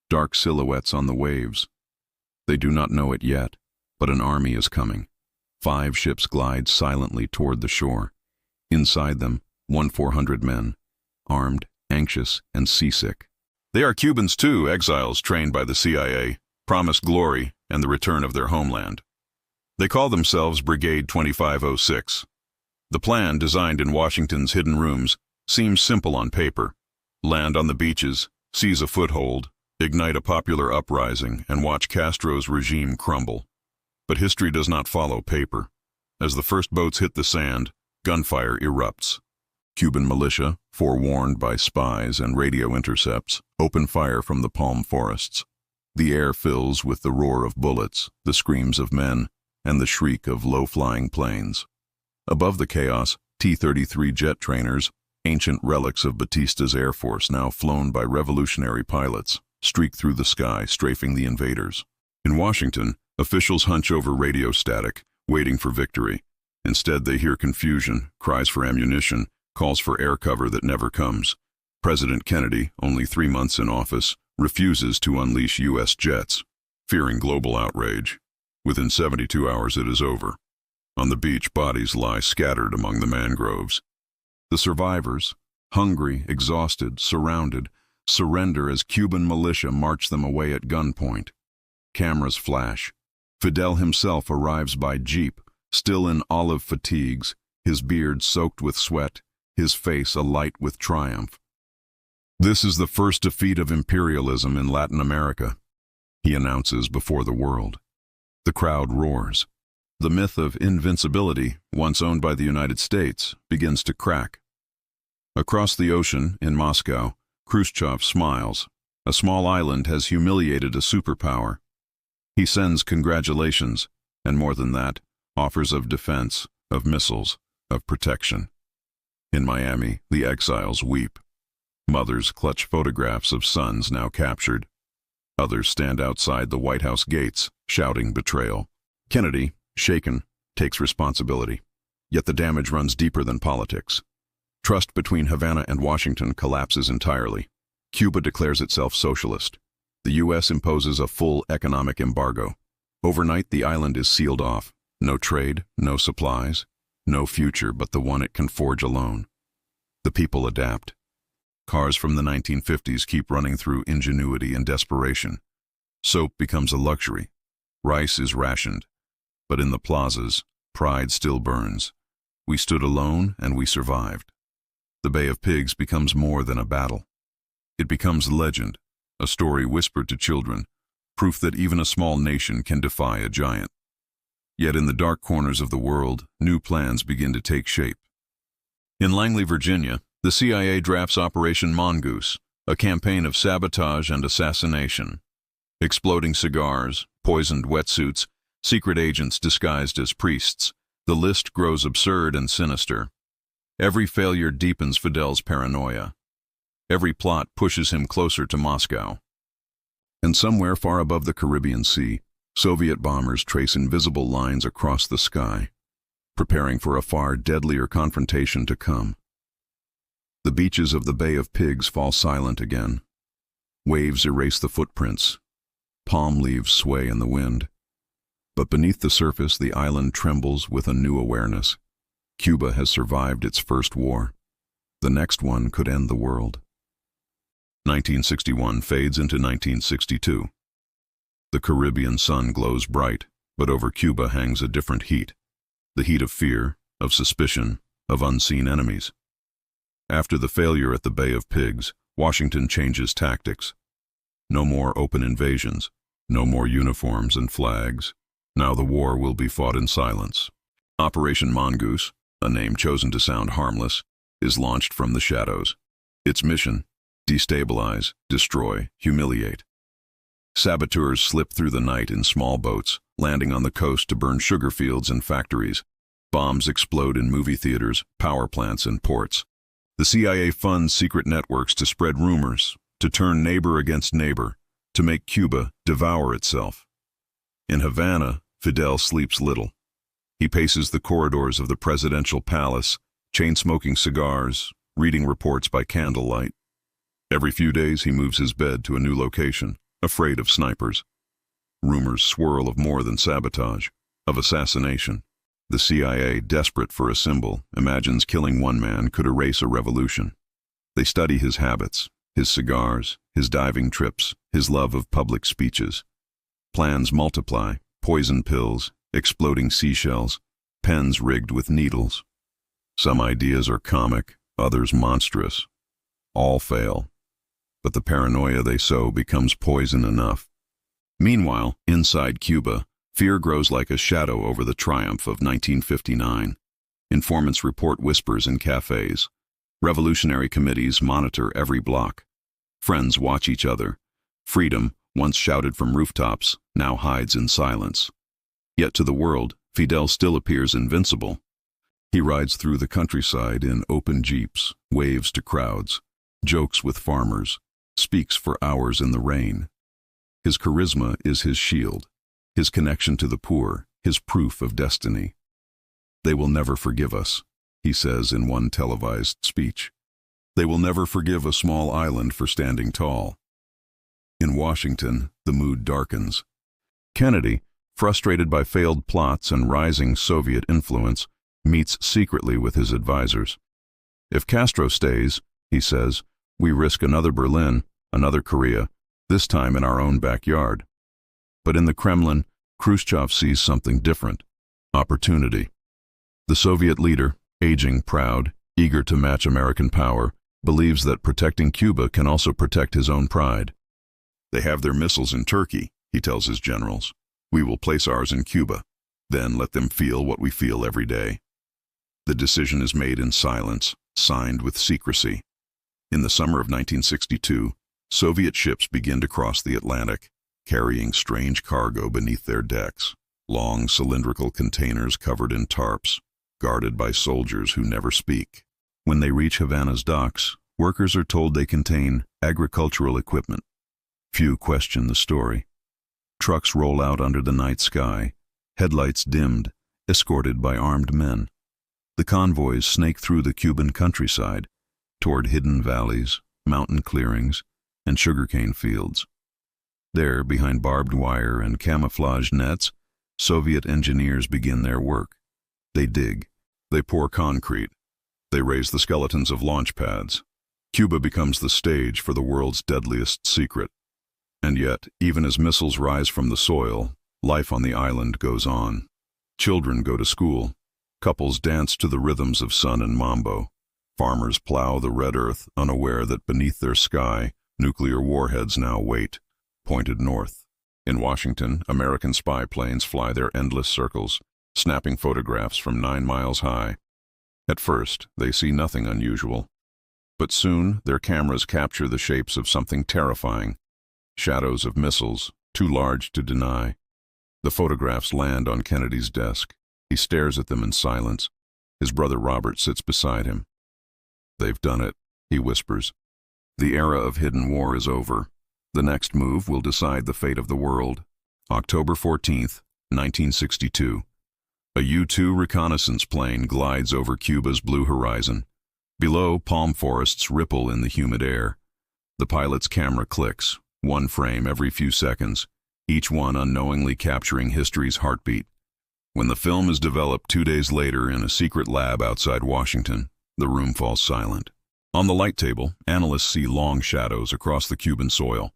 Speaker 1: dark silhouettes on the waves. They do not know it yet, but an army is coming. 5 ships glide silently toward the shore. Inside them, 400 men, armed, anxious, and seasick. They are Cubans too, exiles trained by the CIA, promised glory and the return of their homeland. They call themselves Brigade 2506. The plan, designed in Washington's hidden rooms, seems simple on paper. Land on the beaches, seize a foothold, ignite a popular uprising, and watch Castro's regime crumble. But history does not follow paper. As the first boats hit the sand, gunfire erupts. Cuban militia, forewarned by spies and radio intercepts, open fire from the palm forests. The air fills with the roar of bullets, the screams of men, and the shriek of low-flying planes. Above the chaos, T-33 jet trainers, ancient relics of Batista's Air Force now flown by revolutionary pilots, streak through the sky, strafing the invaders. In Washington, officials hunch over radio static, waiting for victory. Instead, they hear confusion, cries for ammunition, calls for air cover that never comes. President Kennedy, only 3 months in office, refuses to unleash U.S. jets, fearing global outrage. Within 72 hours, it is over. On the beach, bodies lie scattered among the mangroves. The survivors, hungry, exhausted, surrounded, surrender as Cuban militia march them away at gunpoint. Cameras flash. Fidel himself arrives by jeep, still in olive fatigues, his beard soaked with sweat, his face alight with triumph. This is the first defeat of imperialism in Latin America, he announces before the world. The crowd roars. The myth of invincibility, once owned by the United States, begins to crack. Across the ocean, in Moscow, Khrushchev smiles. A small island has humiliated a superpower. He sends congratulations, and more than that, offers of defense, of missiles, of protection. In Miami, the exiles weep. Mothers clutch photographs of sons now captured. Others stand outside the White House gates, shouting betrayal. Kennedy, shaken, takes responsibility. Yet the damage runs deeper than politics. Trust between Havana and Washington collapses entirely. Cuba declares itself socialist. The U.S. imposes a full economic embargo. Overnight, the island is sealed off. No trade, no supplies, no future but the one it can forge alone. The people adapt. Cars from the 1950s keep running through ingenuity and desperation. Soap becomes a luxury. Rice is rationed. But in the plazas, pride still burns. We stood alone and we survived. The Bay of Pigs becomes more than a battle. It becomes legend, a story whispered to children, proof that even a small nation can defy a giant. Yet in the dark corners of the world, new plans begin to take shape. In Langley, Virginia, the CIA drafts Operation Mongoose, a campaign of sabotage and assassination. Exploding cigars, poisoned wetsuits, secret agents disguised as priests. The list grows absurd and sinister. Every failure deepens Fidel's paranoia. Every plot pushes him closer to Moscow. And somewhere far above the Caribbean Sea, Soviet bombers trace invisible lines across the sky, preparing for a far deadlier confrontation to come. The beaches of the Bay of Pigs fall silent again. Waves erase the footprints. Palm leaves sway in the wind. But beneath the surface, the island trembles with a new awareness. Cuba has survived its first war. The next one could end the world. 1961 fades into 1962. The Caribbean sun glows bright, but over Cuba hangs a different heat. The heat of fear, of suspicion, of unseen enemies. After the failure at the Bay of Pigs, Washington changes tactics. No more open invasions, no more uniforms and flags. Now the war will be fought in silence. Operation Mongoose, a name chosen to sound harmless, is launched from the shadows. Its mission: destabilize, destroy, humiliate. Saboteurs slip through the night in small boats, landing on the coast to burn sugar fields and factories. Bombs explode in movie theaters, power plants, and ports. The CIA funds secret networks to spread rumors, to turn neighbor against neighbor, to make Cuba devour itself. In Havana, Fidel sleeps little. He paces the corridors of the presidential palace, chain-smoking cigars, reading reports by candlelight. Every few days he moves his bed to a new location, afraid of snipers. Rumors swirl of more than sabotage, of assassination. The CIA, desperate for a symbol, imagines killing one man could erase a revolution. They study his habits, his cigars, his diving trips, his love of public speeches. Plans multiply: poison pills, exploding seashells, pens rigged with needles. Some ideas are comic, others monstrous. All fail, but the paranoia they sow becomes poison enough. Meanwhile, inside Cuba, fear grows like a shadow over the triumph of 1959. Informants report whispers in cafes. Revolutionary committees monitor every block. Friends watch each other. Freedom, once shouted from rooftops, now hides in silence. Yet to the world, Fidel still appears invincible. He rides through the countryside in open jeeps, waves to crowds, jokes with farmers, speaks for hours in the rain. His charisma is his shield, his connection to the poor, his proof of destiny. "They will never forgive us," he says in one televised speech. "They will never forgive a small island for standing tall." In Washington, the mood darkens. Kennedy, frustrated by failed plots and rising Soviet influence, meets secretly with his advisors. "If Castro stays," he says, "we risk another Berlin, another Korea, this time in our own backyard." But in the Kremlin, Khrushchev sees something different: opportunity. The Soviet leader, aging, proud, eager to match American power, believes that protecting Cuba can also protect his own pride. "They have their missiles in Turkey," he tells his generals. "We will place ours in Cuba. Then let them feel what we feel every day." The decision is made in silence, signed with secrecy. In the summer of 1962, Soviet ships begin to cross the Atlantic, carrying strange cargo beneath their decks, long cylindrical containers covered in tarps, guarded by soldiers who never speak. When they reach Havana's docks, workers are told they contain agricultural equipment. Few question the story. Trucks roll out under the night sky, headlights dimmed, escorted by armed men. The convoys snake through the Cuban countryside, toward hidden valleys, mountain clearings, and sugarcane fields. There, behind barbed wire and camouflage nets, Soviet engineers begin their work. They dig, they pour concrete, they raise the skeletons of launch pads. Cuba becomes the stage for the world's deadliest secret. And yet, even as missiles rise from the soil, life on the island goes on. Children go to school. Couples dance to the rhythms of sun and mambo. Farmers plow the red earth, unaware that beneath their sky, nuclear warheads now wait, pointed north. In Washington, American spy planes fly their endless circles, snapping photographs from 9 miles high. At first, they see nothing unusual. But soon, their cameras capture the shapes of something terrifying. Shadows of missiles, too large to deny. The photographs land on Kennedy's desk. He stares at them in silence. His brother Robert sits beside him. "They've done it," he whispers. "The era of hidden war is over. The next move will decide the fate of the world." October 14th, 1962. A U-2 reconnaissance plane glides over Cuba's blue horizon. Below, palm forests ripple in the humid air. The pilot's camera clicks, one frame every few seconds, each one unknowingly capturing history's heartbeat. When the film is developed 2 days later in a secret lab outside Washington, the room falls silent. On the light table, analysts see long shadows across the Cuban soil.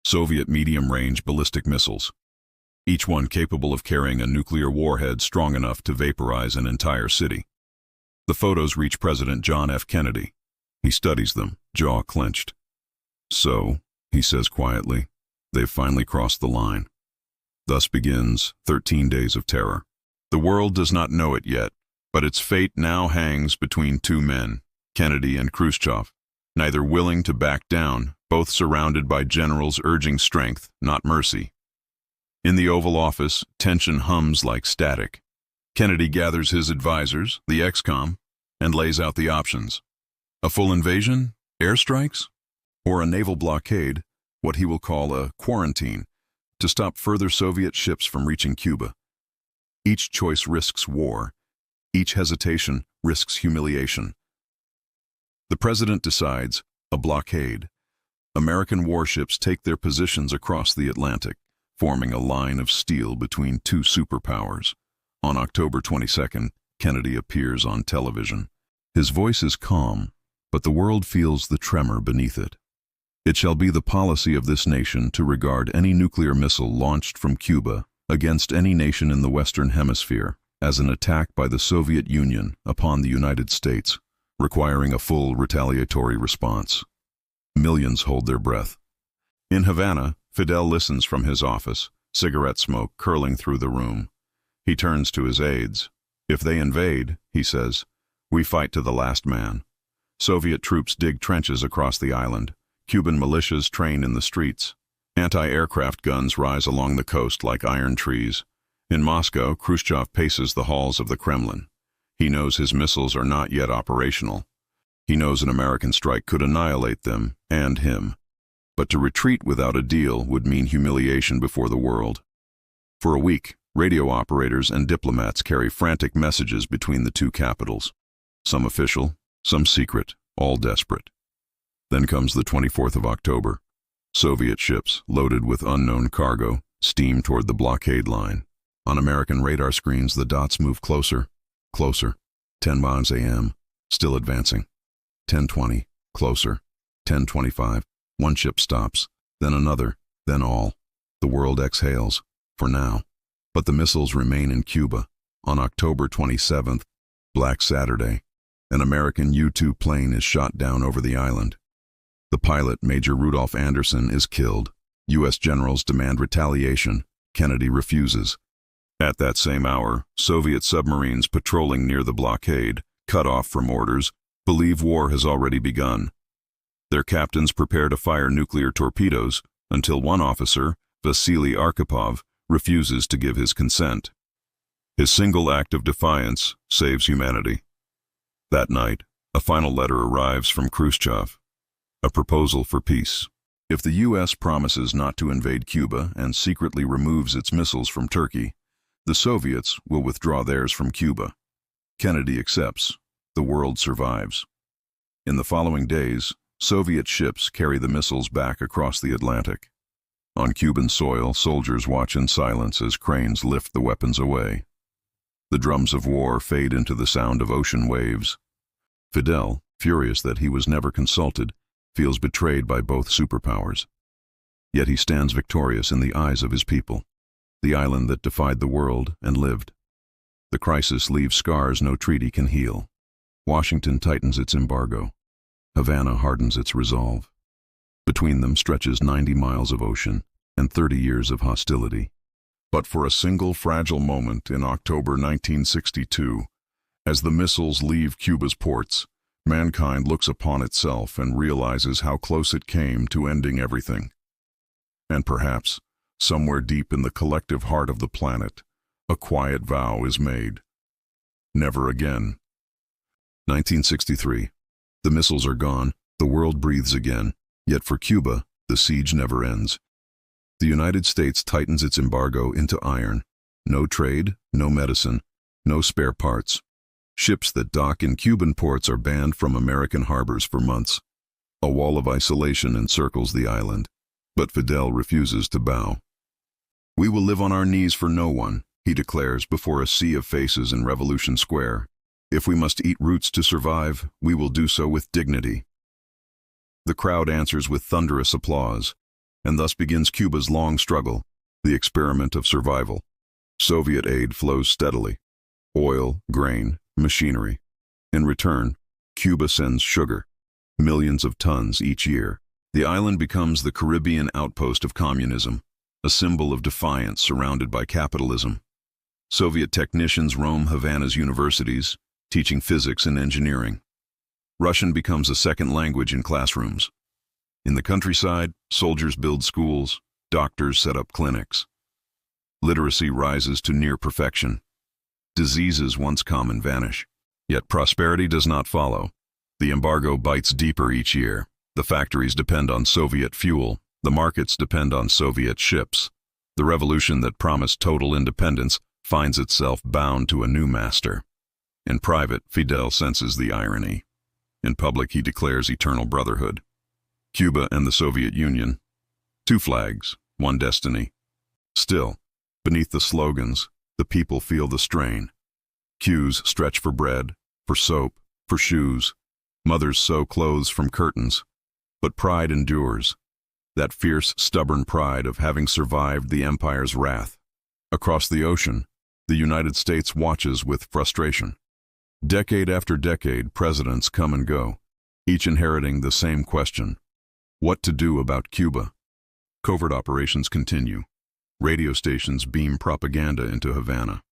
Speaker 1: Soviet medium-range ballistic missiles, each one capable of carrying a nuclear warhead strong enough to vaporize an entire city. The photos reach President John F. Kennedy. He studies them, jaw clenched. "So," he says quietly, "they've finally crossed the line." Thus begins 13 days of terror. The world does not know it yet, but its fate now hangs between two men, Kennedy and Khrushchev, neither willing to back down, both surrounded by generals urging strength, not mercy. In the Oval Office, tension hums like static. Kennedy gathers his advisors, the ex-com, and lays out the options. A full invasion, airstrikes, or a naval blockade, what he will call a quarantine, to stop further Soviet ships from reaching Cuba. Each choice risks war. Each hesitation risks humiliation. The president decides a blockade. American warships take their positions across the Atlantic, forming a line of steel between two superpowers. On October 22nd, Kennedy appears on television. His voice is calm, but the world feels the tremor beneath it. "It shall be the policy of this nation to regard any nuclear missile launched from Cuba against any nation in the Western Hemisphere as an attack by the Soviet Union upon the United States, requiring a full retaliatory response. Millions hold their breath. In Havana, Fidel listens from his office, cigarette smoke curling through the room. He turns to his aides. "If they invade," he says, "we fight to the last man." Soviet troops dig trenches across the island. Cuban militias train in the streets. Anti-aircraft guns rise along the coast like iron trees. In Moscow, Khrushchev paces the halls of the Kremlin. He knows his missiles are not yet operational. He knows an American strike could annihilate them and him. But to retreat without a deal would mean humiliation before the world. For a week, radio operators and diplomats carry frantic messages between the two capitals. Some official, some secret, all desperate. Then comes the 24th of October. Soviet ships, loaded with unknown cargo, steam toward the blockade line. On American radar screens, the dots move closer, closer. 10 a.m., still advancing. 10:20, closer. 10:25, one ship stops, then another, then all. The world exhales, for now. But the missiles remain in Cuba. On October 27th, Black Saturday, an American U-2 plane is shot down over the island. The pilot, Major Rudolph Anderson, is killed. U.S. generals demand retaliation. Kennedy refuses. At that same hour, Soviet submarines patrolling near the blockade, cut off from orders, believe war has already begun. Their captains prepare to fire nuclear torpedoes until one officer, Vasily Arkhipov, refuses to give his consent. His single act of defiance saves humanity. That night, a final letter arrives from Khrushchev, a proposal for peace. If the U.S. promises not to invade Cuba and secretly removes its missiles from Turkey, the Soviets will withdraw theirs from Cuba. Kennedy accepts. The world survives. In the following days, Soviet ships carry the missiles back across the Atlantic. On Cuban soil, soldiers watch in silence as cranes lift the weapons away. The drums of war fade into the sound of ocean waves. Fidel, furious that he was never consulted, feels betrayed by both superpowers. Yet he stands victorious in the eyes of his people, the island that defied the world and lived. The crisis leaves scars no treaty can heal. Washington tightens its embargo. Havana hardens its resolve. Between them stretches 90 miles of ocean and 30 years of hostility. But for a single fragile moment in October 1962, as the missiles leave Cuba's ports, mankind looks upon itself and realizes how close it came to ending everything. And perhaps, somewhere deep in the collective heart of the planet, a quiet vow is made. Never again. 1963. The missiles are gone, the world breathes again, yet for Cuba, the siege never ends. The United States tightens its embargo into iron. No trade, no medicine, no spare parts. Ships that dock in Cuban ports are banned from American harbors for months. A wall of isolation encircles the island, but Fidel refuses to bow. "We will live on our knees for no one," he declares before a sea of faces in Revolution Square. "If we must eat roots to survive, we will do so with dignity." The crowd answers with thunderous applause, and thus begins Cuba's long struggle, the experiment of survival. Soviet aid flows steadily. Oil, grain, machinery. In return, Cuba sends sugar, millions of tons each year. The island becomes the Caribbean outpost of communism, a symbol of defiance surrounded by capitalism. Soviet technicians roam Havana's universities, teaching physics and engineering. Russian becomes a second language in classrooms. In the countryside, soldiers build schools, doctors set up clinics. Literacy rises to near perfection. Diseases once common vanish. Yet prosperity does not follow. The embargo bites deeper each year. The factories depend on Soviet fuel. The markets depend on Soviet ships. The revolution that promised total independence finds itself bound to a new master. In private, Fidel senses the irony. In public, he declares eternal brotherhood. Cuba and the Soviet Union. Two flags, one destiny. Still, beneath the slogans, the people feel the strain. Queues stretch for bread, for soap, for shoes. Mothers sew clothes from curtains. But pride endures. That fierce, stubborn pride of having survived the empire's wrath. Across the ocean, the United States watches with frustration. Decade after decade, presidents come and go, each inheriting the same question: what to do about Cuba? Covert operations continue. Radio stations beam propaganda into Havana.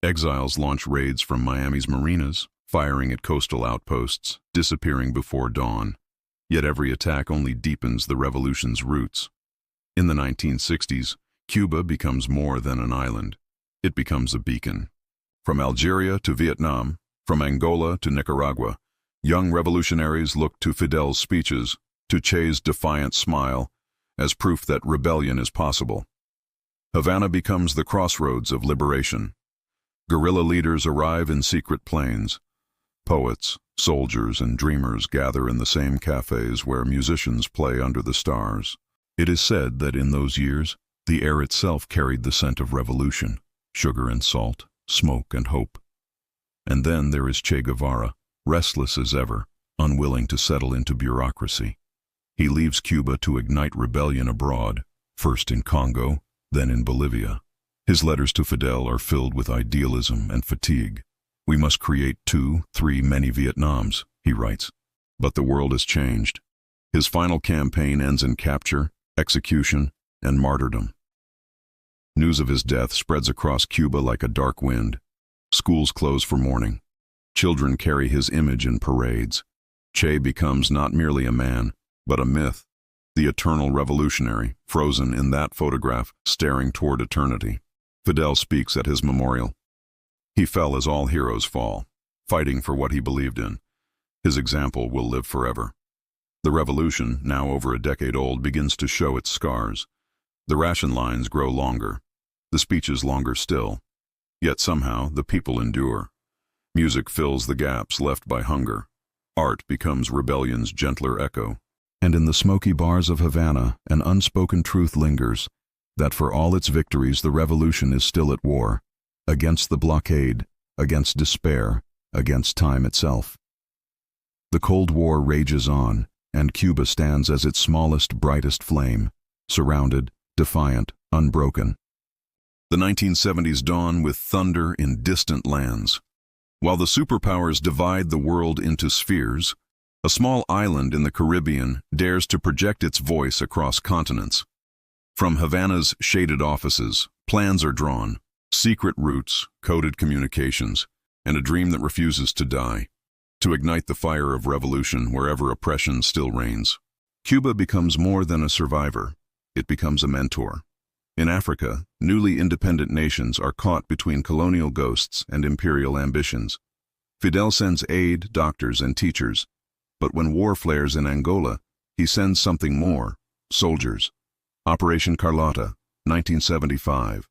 Speaker 1: Exiles launch raids from Miami's marinas, firing at coastal outposts, disappearing before dawn. Yet every attack only deepens the revolution's roots. In the 1960s, Cuba becomes more than an island. It becomes a beacon. From Algeria to Vietnam, from Angola to Nicaragua, young revolutionaries look to Fidel's speeches, to Che's defiant smile, as proof that rebellion is possible. Havana becomes the crossroads of liberation. Guerrilla leaders arrive in secret planes. Poets, soldiers, and dreamers gather in the same cafes where musicians play under the stars. It is said that in those years, the air itself carried the scent of revolution, sugar and salt, smoke and hope. And then there is Che Guevara, restless as ever, unwilling to settle into bureaucracy. He leaves Cuba to ignite rebellion abroad, first in Congo, then in Bolivia. His letters to Fidel are filled with idealism and fatigue. "We must create 2, 3, many Vietnams," he writes. But the world has changed. His final campaign ends in capture, execution, and martyrdom. News of his death spreads across Cuba like a dark wind. Schools close for mourning. Children carry his image in parades. Che becomes not merely a man, but a myth, the eternal revolutionary, frozen in that photograph, staring toward eternity. Fidel speaks at his memorial. He fell as all heroes fall, fighting for what he believed in. His example will live forever. The revolution, now over a decade old, begins to show its scars. The ration lines grow longer, the speeches longer still. Yet somehow the people endure. Music fills the gaps left by hunger. Art becomes rebellion's gentler echo. And in the smoky bars of Havana, an unspoken truth lingers, that for all its victories the revolution is still at war, against the blockade, against despair, against time itself. The Cold War rages on, and Cuba stands as its smallest, brightest flame, surrounded, defiant, unbroken. The 1970s dawn with thunder in distant lands. While the superpowers divide the world into spheres, a small island in the Caribbean dares to project its voice across continents. From Havana's shaded offices, plans are drawn, secret routes, coded communications, and a dream that refuses to die, to ignite the fire of revolution wherever oppression still reigns. Cuba becomes more than a survivor. It becomes a mentor. In Africa, newly independent nations are caught between colonial ghosts and imperial ambitions. Fidel sends aid, doctors, and teachers, but when war flares in Angola, he sends something more: soldiers. Operation Carlotta, 1975.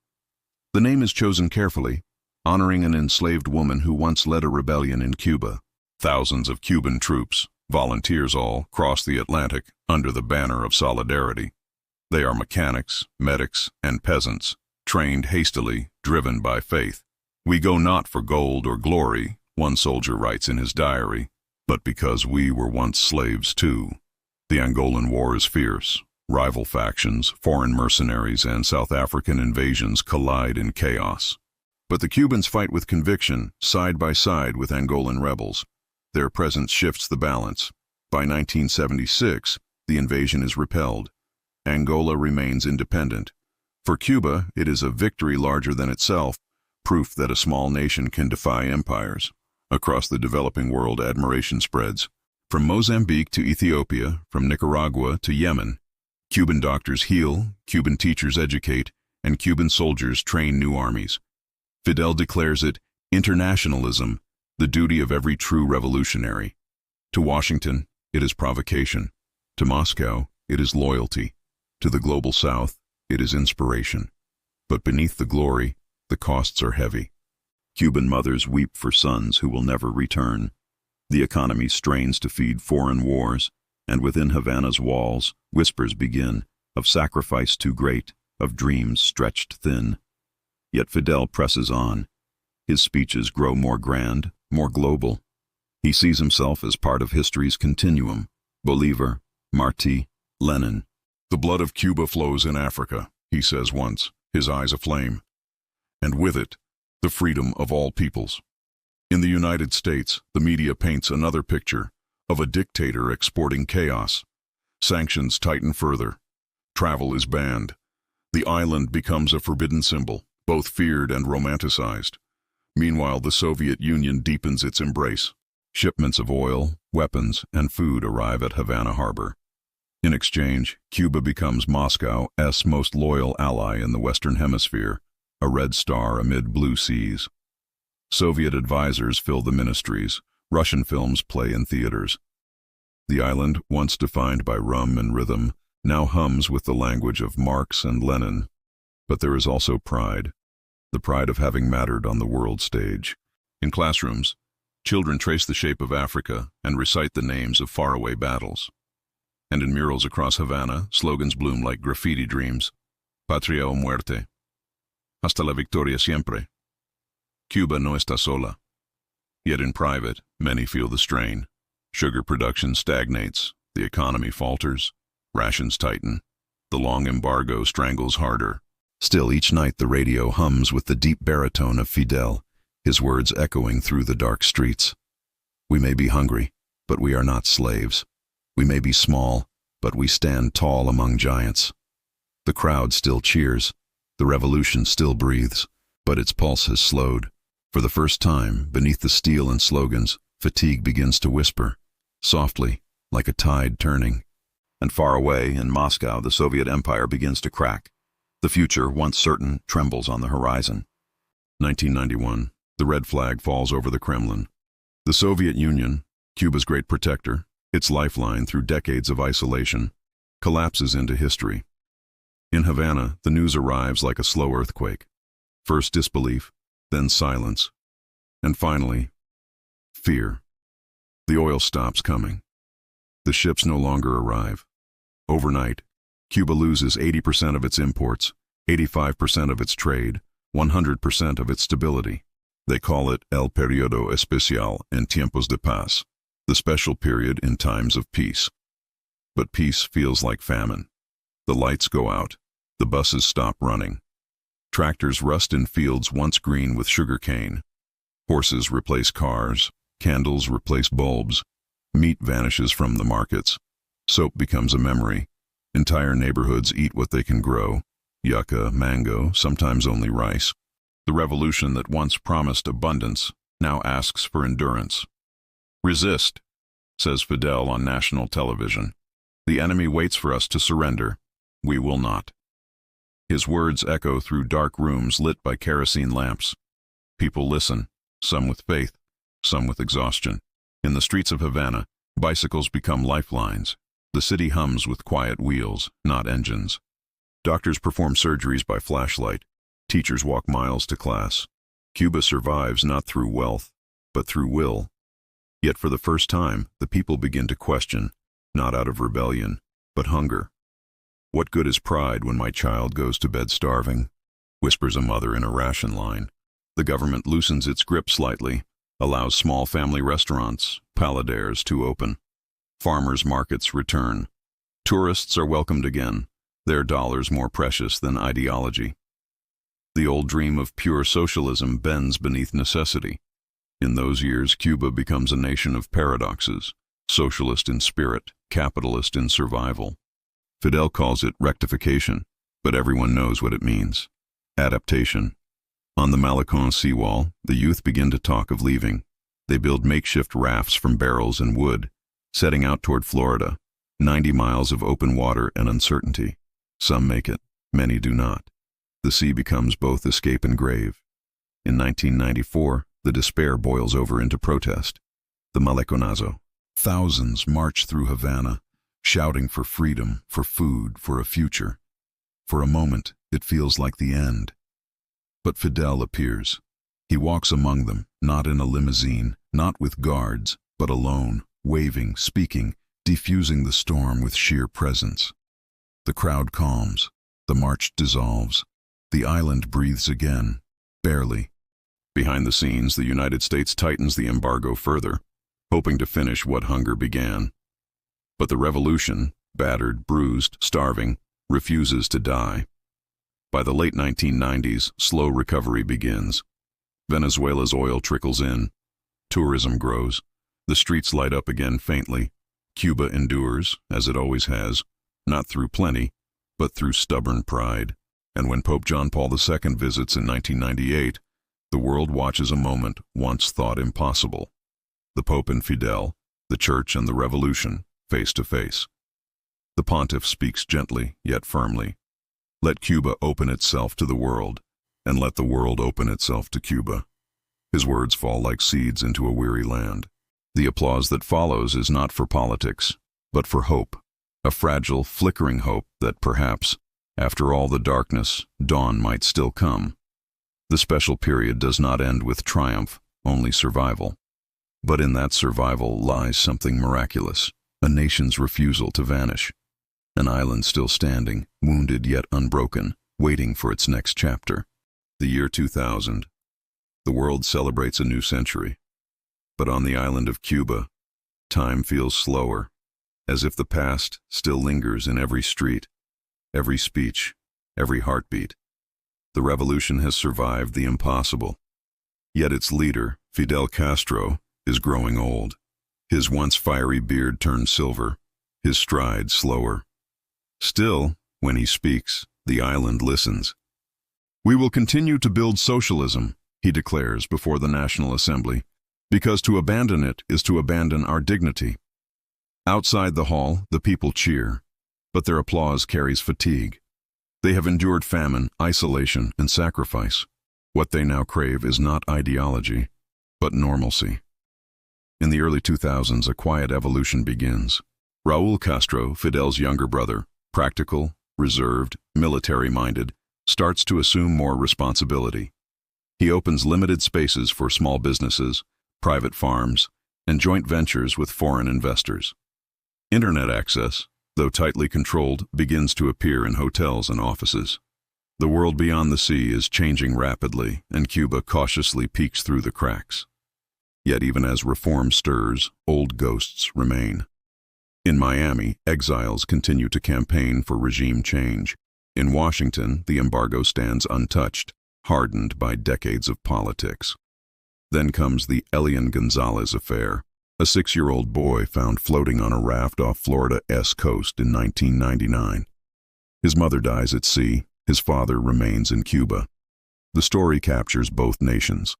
Speaker 1: The name is chosen carefully, honoring an enslaved woman who once led a rebellion in Cuba. Thousands of Cuban troops, volunteers all, cross the Atlantic under the banner of solidarity. They are mechanics, medics, and peasants, trained hastily, driven by faith. "We go not for gold or glory," one soldier writes in his diary, "but because we were once slaves too." The Angolan War is fierce. Rival factions, foreign mercenaries, and South African invasions collide in chaos. But the Cubans fight with conviction, side by side with Angolan rebels. Their presence shifts the balance. By 1976, the invasion is repelled. Angola remains independent. For Cuba, it is a victory larger than itself, proof that a small nation can defy empires. Across the developing world, admiration spreads. From Mozambique to Ethiopia, from Nicaragua to Yemen, Cuban doctors heal, Cuban teachers educate, and Cuban soldiers train new armies. Fidel declares it internationalism, the duty of every true revolutionary. To Washington, it is provocation. To Moscow, it is loyalty. To the global South, it is inspiration. But beneath the glory, the costs are heavy. Cuban mothers weep for sons who will never return. The economy strains to feed foreign wars, and within Havana's walls, whispers begin of sacrifice too great, of dreams stretched thin. Yet Fidel presses on. His speeches grow more grand, more global. He sees himself as part of history's continuum: Bolivar, Martí, Lenin. "The blood of Cuba flows in Africa," he says once, his eyes aflame. and with it, the freedom of all peoples. In the United States, the media paints another picture of a dictator exporting chaos. Sanctions tighten further. Travel is banned. The island becomes a forbidden symbol, both feared and romanticized. Meanwhile, the Soviet Union deepens its embrace. Shipments of oil, weapons, and food arrive at Havana Harbor. In exchange, Cuba becomes Moscow's most loyal ally in the Western Hemisphere, a red star amid blue seas. Soviet advisors fill the ministries. Russian films play in theaters. The island, once defined by rum and rhythm, now hums with the language of Marx and Lenin. But there is also pride, the pride of having mattered on the world stage. In classrooms, children trace the shape of Africa and recite the names of faraway battles. And in murals across Havana, slogans bloom like graffiti dreams. Patria o muerte. Hasta la victoria siempre. Cuba no está sola. Yet in private, many feel the strain. Sugar production stagnates, the economy falters, rations tighten, the long embargo strangles harder. Still, each night the radio hums with the deep baritone of Fidel, his words echoing through the dark streets. We may be hungry, but we are not slaves. We may be small, but we stand tall among giants. The crowd still cheers, the revolution still breathes, but its pulse has slowed. For the first time, beneath the steel and slogans, fatigue begins to whisper, softly, like a tide turning. And far away, in Moscow, the Soviet Empire begins to crack. The future, once certain, trembles on the horizon. 1991, the red flag falls over the Kremlin. The Soviet Union, Cuba's great protector, its lifeline through decades of isolation, collapses into history. In Havana, the news arrives like a slow earthquake. First disbelief, then silence, and finally, fear. The oil stops coming. The ships no longer arrive. Overnight, Cuba loses 80% of its imports, 85% of its trade, 100% of its stability. They call it el periodo especial en tiempos de paz, the special period in times of peace. But peace feels like famine. The lights go out. The buses stop running. Tractors rust in fields once green with sugar cane. Horses replace cars. Candles replace bulbs. Meat vanishes from the markets. Soap becomes a memory. Entire neighborhoods eat what they can grow. Yucca, mango, sometimes only rice. The revolution that once promised abundance now asks for endurance. Resist, says Fidel on national television. The enemy waits for us to surrender. We will not. His words echo through dark rooms lit by kerosene lamps. People listen, some with faith, some with exhaustion. In the streets of Havana, bicycles become lifelines. The city hums with quiet wheels, not engines. Doctors perform surgeries by flashlight. Teachers walk miles to class. Cuba survives not through wealth, but through will. Yet for the first time, the people begin to question, not out of rebellion, but hunger. What good is pride when my child goes to bed starving? Whispers a mother in a ration line. The government loosens its grip slightly, allows small family restaurants, paladares to open. Farmers' markets return. Tourists are welcomed again, their dollars more precious than ideology. The old dream of pure socialism bends beneath necessity. In those years, Cuba becomes a nation of paradoxes, socialist in spirit, capitalist in survival. Fidel calls it rectification, but everyone knows what it means. Adaptation. On the Malecon seawall, the youth begin to talk of leaving. They build makeshift rafts from barrels and wood, setting out toward Florida, 90 miles of open water and uncertainty. Some make it, many do not. The sea becomes both escape and grave. In 1994, the despair boils over into protest. The Maleconazo. Thousands march through Havana, shouting for freedom, for food, for a future. For a moment, it feels like the end. But Fidel appears. He walks among them, not in a limousine, not with guards, but alone, waving, speaking, diffusing the storm with sheer presence. The crowd calms. The march dissolves. The island breathes again, barely. Behind the scenes, the United States tightens the embargo further, hoping to finish what hunger began. But the revolution, battered, bruised, starving, refuses to die. By the late 1990s, slow recovery begins. Venezuela's oil trickles in. Tourism grows. The streets light up again faintly. Cuba endures, as it always has, not through plenty, but through stubborn pride. And when Pope John Paul II visits in 1998, the world watches a moment once thought impossible. The Pope and Fidel, the Church and the Revolution, face to face. The pontiff speaks gently, yet firmly. Let Cuba open itself to the world, and let the world open itself to Cuba. His words fall like seeds into a weary land. The applause that follows is not for politics, but for hope, a fragile, flickering hope that perhaps, after all the darkness, dawn might still come. The special period does not end with triumph, only survival. But in that survival lies something miraculous, a nation's refusal to vanish. An island still standing, wounded yet unbroken, waiting for its next chapter. The year 2000. The world celebrates a new century. But on the island of Cuba, time feels slower, as if the past still lingers in every street, every speech, every heartbeat. The revolution has survived the impossible. Yet its leader, Fidel Castro, is growing old. His once fiery beard turned silver, his stride slower. Still, when he speaks, the island listens. "We will continue to build socialism," he declares before the National Assembly, "because to abandon it is to abandon our dignity." Outside the hall, the people cheer, but their applause carries fatigue. They have endured famine, isolation, and sacrifice. What they now crave is not ideology, but normalcy. In the early 2000s, a quiet evolution begins. Raúl Castro, Fidel's younger brother, practical, reserved, military-minded, starts to assume more responsibility. He opens limited spaces for small businesses, private farms, and joint ventures with foreign investors. Internet access, though tightly controlled, begins to appear in hotels and offices. The world beyond the sea is changing rapidly, and Cuba cautiously peeks through the cracks. Yet even as reform stirs, old ghosts remain. In Miami, exiles continue to campaign for regime change. In Washington, the embargo stands untouched, hardened by decades of politics. Then comes the Elian Gonzalez affair, a 6-year-old boy found floating on a raft off Florida's coast in 1999. His mother dies at sea, his father remains in Cuba. The story captures both nations.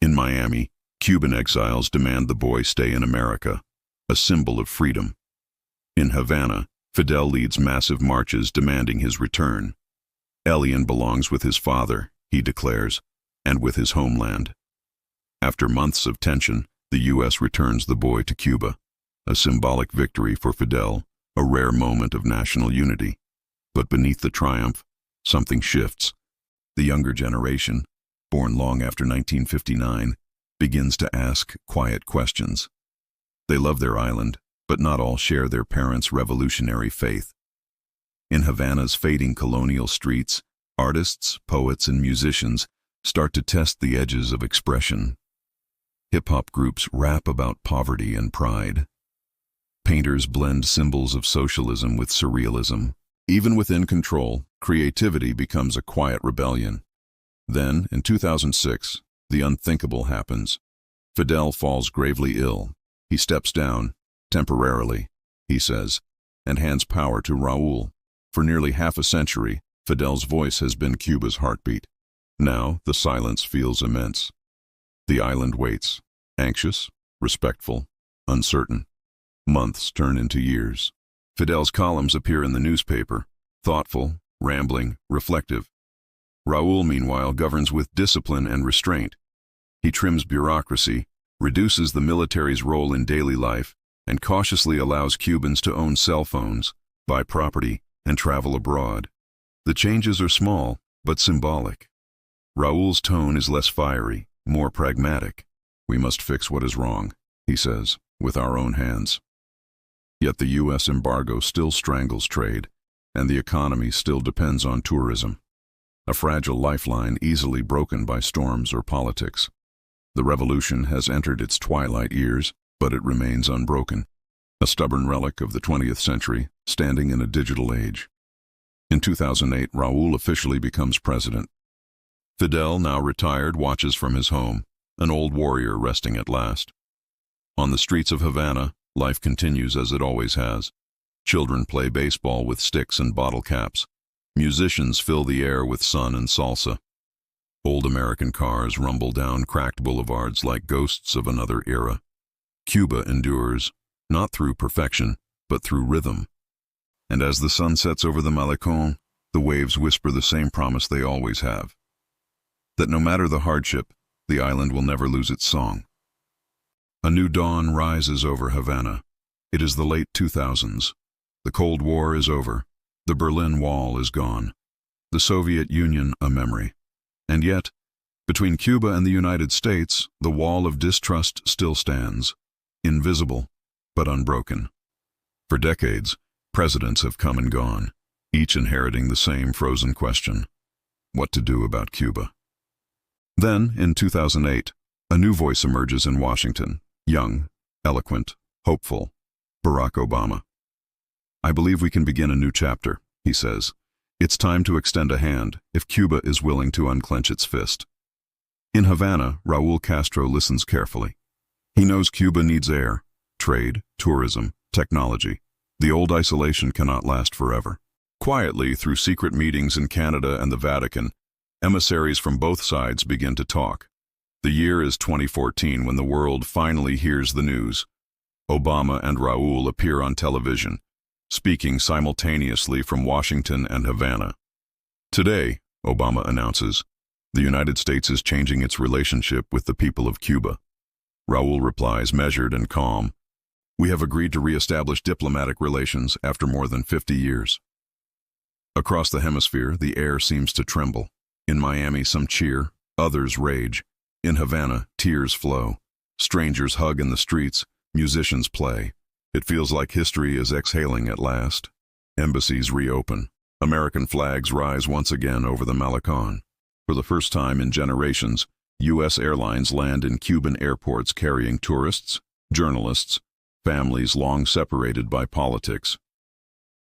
Speaker 1: In Miami, Cuban exiles demand the boy stay in America, a symbol of freedom. In Havana, Fidel leads massive marches demanding his return. Elian belongs with his father, he declares, and with his homeland. After months of tension, the U.S. returns the boy to Cuba, a symbolic victory for Fidel, a rare moment of national unity. But beneath the triumph, something shifts. The younger generation, born long after 1959, begins to ask quiet questions. They love their island, but not all share their parents' revolutionary faith. In Havana's fading colonial streets, artists, poets, and musicians start to test the edges of expression. Hip-hop groups rap about poverty and pride. Painters blend symbols of socialism with surrealism. Even within control, creativity becomes a quiet rebellion. Then, in 2006, the unthinkable happens. Fidel falls gravely ill. He steps down, temporarily, he says, and hands power to Raúl. For nearly half a century, Fidel's voice has been Cuba's heartbeat. Now, the silence feels immense. The island waits, anxious, respectful, uncertain. Months turn into years. Fidel's columns appear in the newspaper, thoughtful, rambling, reflective. Raúl, meanwhile, governs with discipline and restraint. He trims bureaucracy, reduces the military's role in daily life, and cautiously allows Cubans to own cell phones, buy property, and travel abroad. The changes are small, but symbolic. Raúl's tone is less fiery, more pragmatic. "We must fix what is wrong," he says, "with our own hands." Yet the U.S. embargo still strangles trade, and the economy still depends on tourism. A fragile lifeline easily broken by storms or politics. The revolution has entered its twilight years, but it remains unbroken, a stubborn relic of the 20th century, standing in a digital age. In 2008, Raúl officially becomes president. Fidel, now retired, watches from his home, an old warrior resting at last. On the streets of Havana, life continues as it always has. Children play baseball with sticks and bottle caps. Musicians fill the air with sun and salsa. Old American cars rumble down cracked boulevards like ghosts of another era. Cuba endures, not through perfection, but through rhythm. And as the sun sets over the Malecón, the waves whisper the same promise they always have. That no matter the hardship, the island will never lose its song. A new dawn rises over Havana. It is the late 2000s. The Cold War is over. The Berlin Wall is gone. The Soviet Union a memory. And yet, between Cuba and the United States, the wall of distrust still stands, invisible but unbroken. For decades, presidents have come and gone, each inheriting the same frozen question: what to do about Cuba? Then, in 2008, a new voice emerges in Washington, young, eloquent, hopeful: Barack Obama. "I believe we can begin a new chapter," he says. "It's time to extend a hand if Cuba is willing to unclench its fist." In Havana, Raúl Castro listens carefully. He knows Cuba needs air, trade, tourism, technology. The old isolation cannot last forever. Quietly, through secret meetings in Canada and the Vatican, emissaries from both sides begin to talk. The year is 2014 when the world finally hears the news. Obama and Raúl appear on television, speaking simultaneously from Washington and Havana. "Today," Obama announces, "the United States is changing its relationship with the people of Cuba." Raúl replies, measured and calm, "We have agreed to re-establish diplomatic relations after more than 50 years." Across the hemisphere, the air seems to tremble. In Miami, some cheer, others rage. In Havana, tears flow. Strangers hug in the streets, musicians play. It feels like history is exhaling at last. Embassies reopen. American flags rise once again over the Malecón. For the first time in generations, U.S. airlines land in Cuban airports carrying tourists, journalists, families long separated by politics.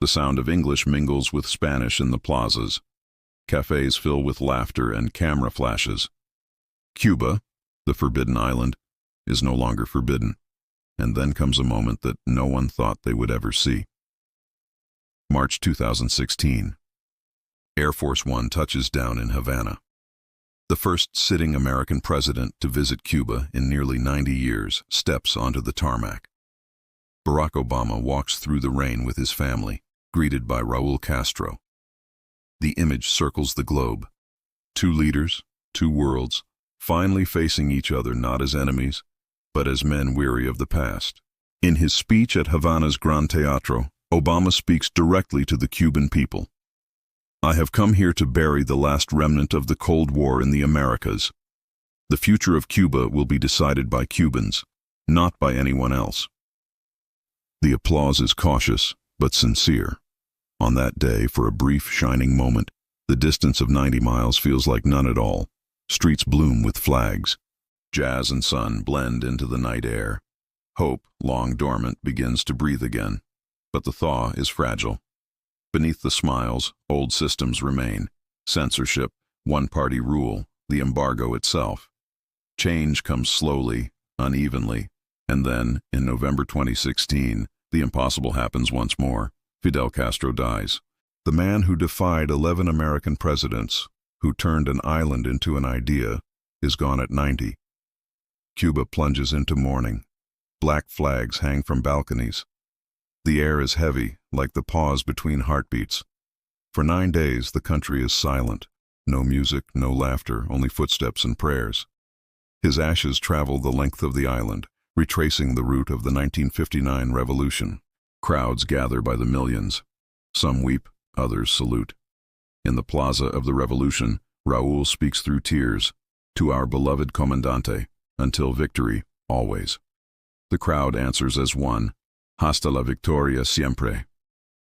Speaker 1: The sound of English mingles with Spanish in the plazas. Cafes fill with laughter and camera flashes. Cuba, the forbidden island, is no longer forbidden. And then comes a moment that no one thought they would ever see. March 2016. Air Force One touches down in Havana. The first sitting American president to visit Cuba in nearly 90 years steps onto the tarmac. Barack Obama walks through the rain with his family, greeted by Raúl Castro. The image circles the globe. Two leaders, two worlds, finally facing each other not as enemies, but as men weary of the past. In his speech at Havana's Gran Teatro, Obama speaks directly to the Cuban people. "I have come here to bury the last remnant of the Cold War in the Americas. The future of Cuba will be decided by Cubans, not by anyone else." The applause is cautious, but sincere. On that day, for a brief, shining moment, the distance of 90 miles feels like none at all. Streets bloom with flags. Jazz and sun blend into the night air. Hope, long dormant, begins to breathe again. But the thaw is fragile. Beneath the smiles, old systems remain. Censorship, one-party rule, the embargo itself. Change comes slowly, unevenly, and then, in November 2016, the impossible happens once more. Fidel Castro dies. The man who defied 11 American presidents, who turned an island into an idea, is gone at 90. Cuba plunges into mourning. Black flags hang from balconies. The air is heavy, like the pause between heartbeats. For 9 days, the country is silent. No music, no laughter, only footsteps and prayers. His ashes travel the length of the island, retracing the route of the 1959 revolution. Crowds gather by the millions. Some weep, others salute. In the plaza of the revolution, Raúl speaks through tears, "To our beloved comandante, until victory, always." The crowd answers as one, "Hasta la victoria siempre."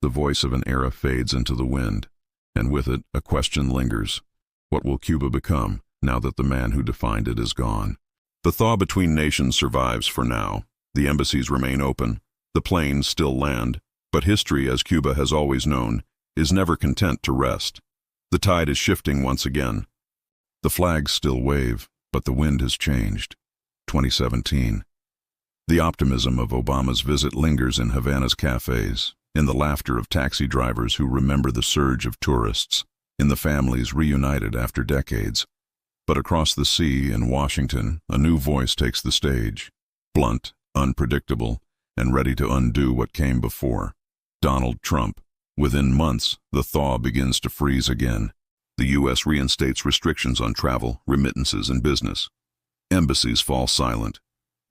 Speaker 1: The voice of an era fades into the wind, and with it a question lingers. What will Cuba become, now that the man who defined it is gone? The thaw between nations survives for now. The embassies remain open, the planes still land, but history, as Cuba has always known, is never content to rest. The tide is shifting once again. The flags still wave, but the wind has changed. 2017. The optimism of Obama's visit lingers in Havana's cafes, in the laughter of taxi drivers who remember the surge of tourists, in the families reunited after decades. But across the sea in Washington, a new voice takes the stage, blunt, unpredictable, and ready to undo what came before. Donald Trump. Within months, the thaw begins to freeze again. The U.S. reinstates restrictions on travel, remittances, and business. Embassies fall silent.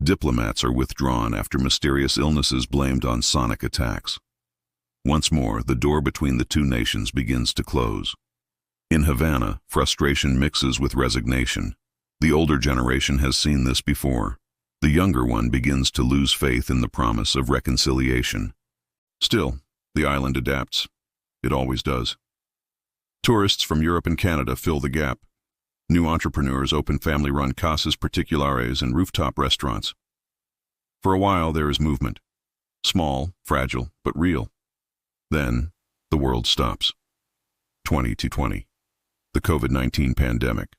Speaker 1: Diplomats are withdrawn after mysterious illnesses blamed on sonic attacks. Once more, the door between the two nations begins to close. In Havana, frustration mixes with resignation. The older generation has seen this before. The younger one begins to lose faith in the promise of reconciliation. Still, the island adapts. It always does. Tourists from Europe and Canada fill the gap. New entrepreneurs open family-run casas particulares and rooftop restaurants. For a while, there is movement. Small, fragile, but real. Then, the world stops. 2020. The COVID-19 pandemic.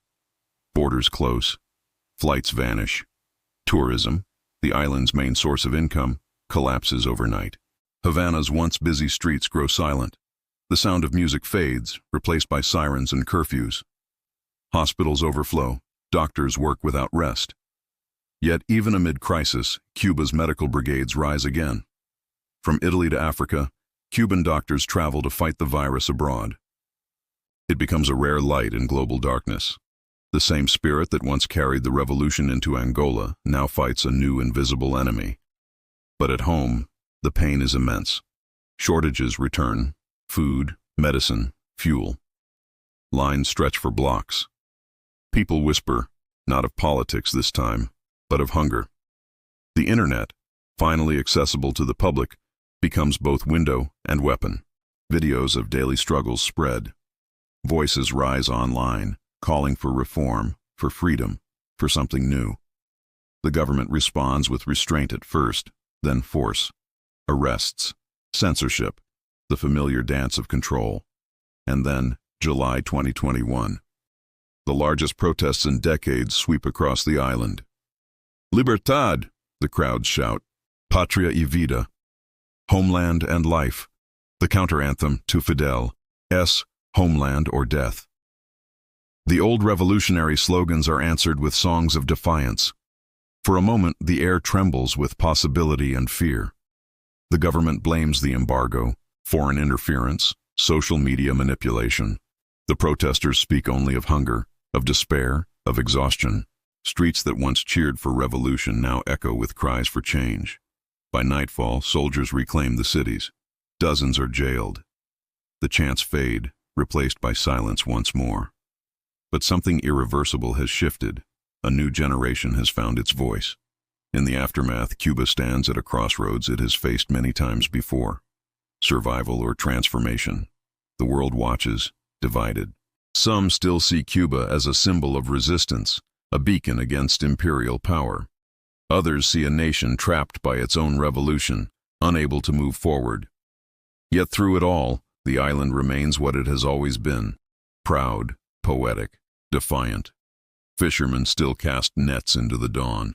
Speaker 1: Borders close. Flights vanish. Tourism, the island's main source of income, collapses overnight. Havana's once busy streets grow silent. The sound of music fades, replaced by sirens and curfews. Hospitals overflow. Doctors work without rest. Yet even amid crisis, Cuba's medical brigades rise again. From Italy to Africa, Cuban doctors travel to fight the virus abroad. It becomes a rare light in global darkness. The same spirit that once carried the revolution into Angola now fights a new invisible enemy. But at home, the pain is immense. Shortages return: food, medicine, fuel. Lines stretch for blocks. People whisper, not of politics this time, but of hunger. The internet, finally accessible to the public, becomes both window and weapon. Videos of daily struggles spread. Voices rise online, calling for reform, for freedom, for something new. The government responds with restraint at first, then force. Arrests, censorship, the familiar dance of control. And then, July 2021. The largest protests in decades sweep across the island. Libertad, the crowds shout. Patria y vida. Homeland and life. The counter-anthem to Fidel's homeland or death. The old revolutionary slogans are answered with songs of defiance. For a moment, the air trembles with possibility and fear. The government blames the embargo, foreign interference, social media manipulation. The protesters speak only of hunger, of despair, of exhaustion. Streets that once cheered for revolution now echo with cries for change. By nightfall, soldiers reclaim the cities. Dozens are jailed. The chants fade, replaced by silence once more. But something irreversible has shifted. A new generation has found its voice. In the aftermath, Cuba stands at a crossroads it has faced many times before. Survival or transformation. The world watches, divided. Some still see Cuba as a symbol of resistance, a beacon against imperial power. Others see a nation trapped by its own revolution, unable to move forward. Yet through it all, the island remains what it has always been: proud, poetic, defiant. Fishermen still cast nets into the dawn.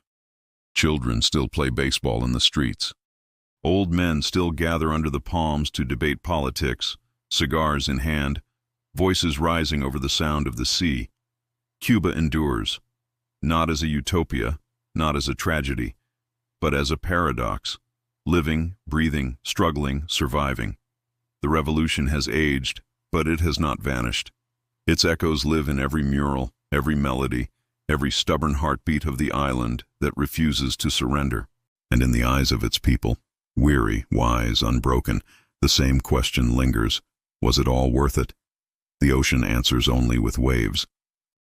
Speaker 1: Children still play baseball in the streets. Old men still gather under the palms to debate politics, cigars in hand, voices rising over the sound of the sea. Cuba endures, not as a utopia, not as a tragedy, but as a paradox, living, breathing, struggling, surviving. The revolution has aged, but it has not vanished. Its echoes live in every mural, every melody, every stubborn heartbeat of the island that refuses to surrender. And in the eyes of its people, weary, wise, unbroken, the same question lingers: was it all worth it? The ocean answers only with waves.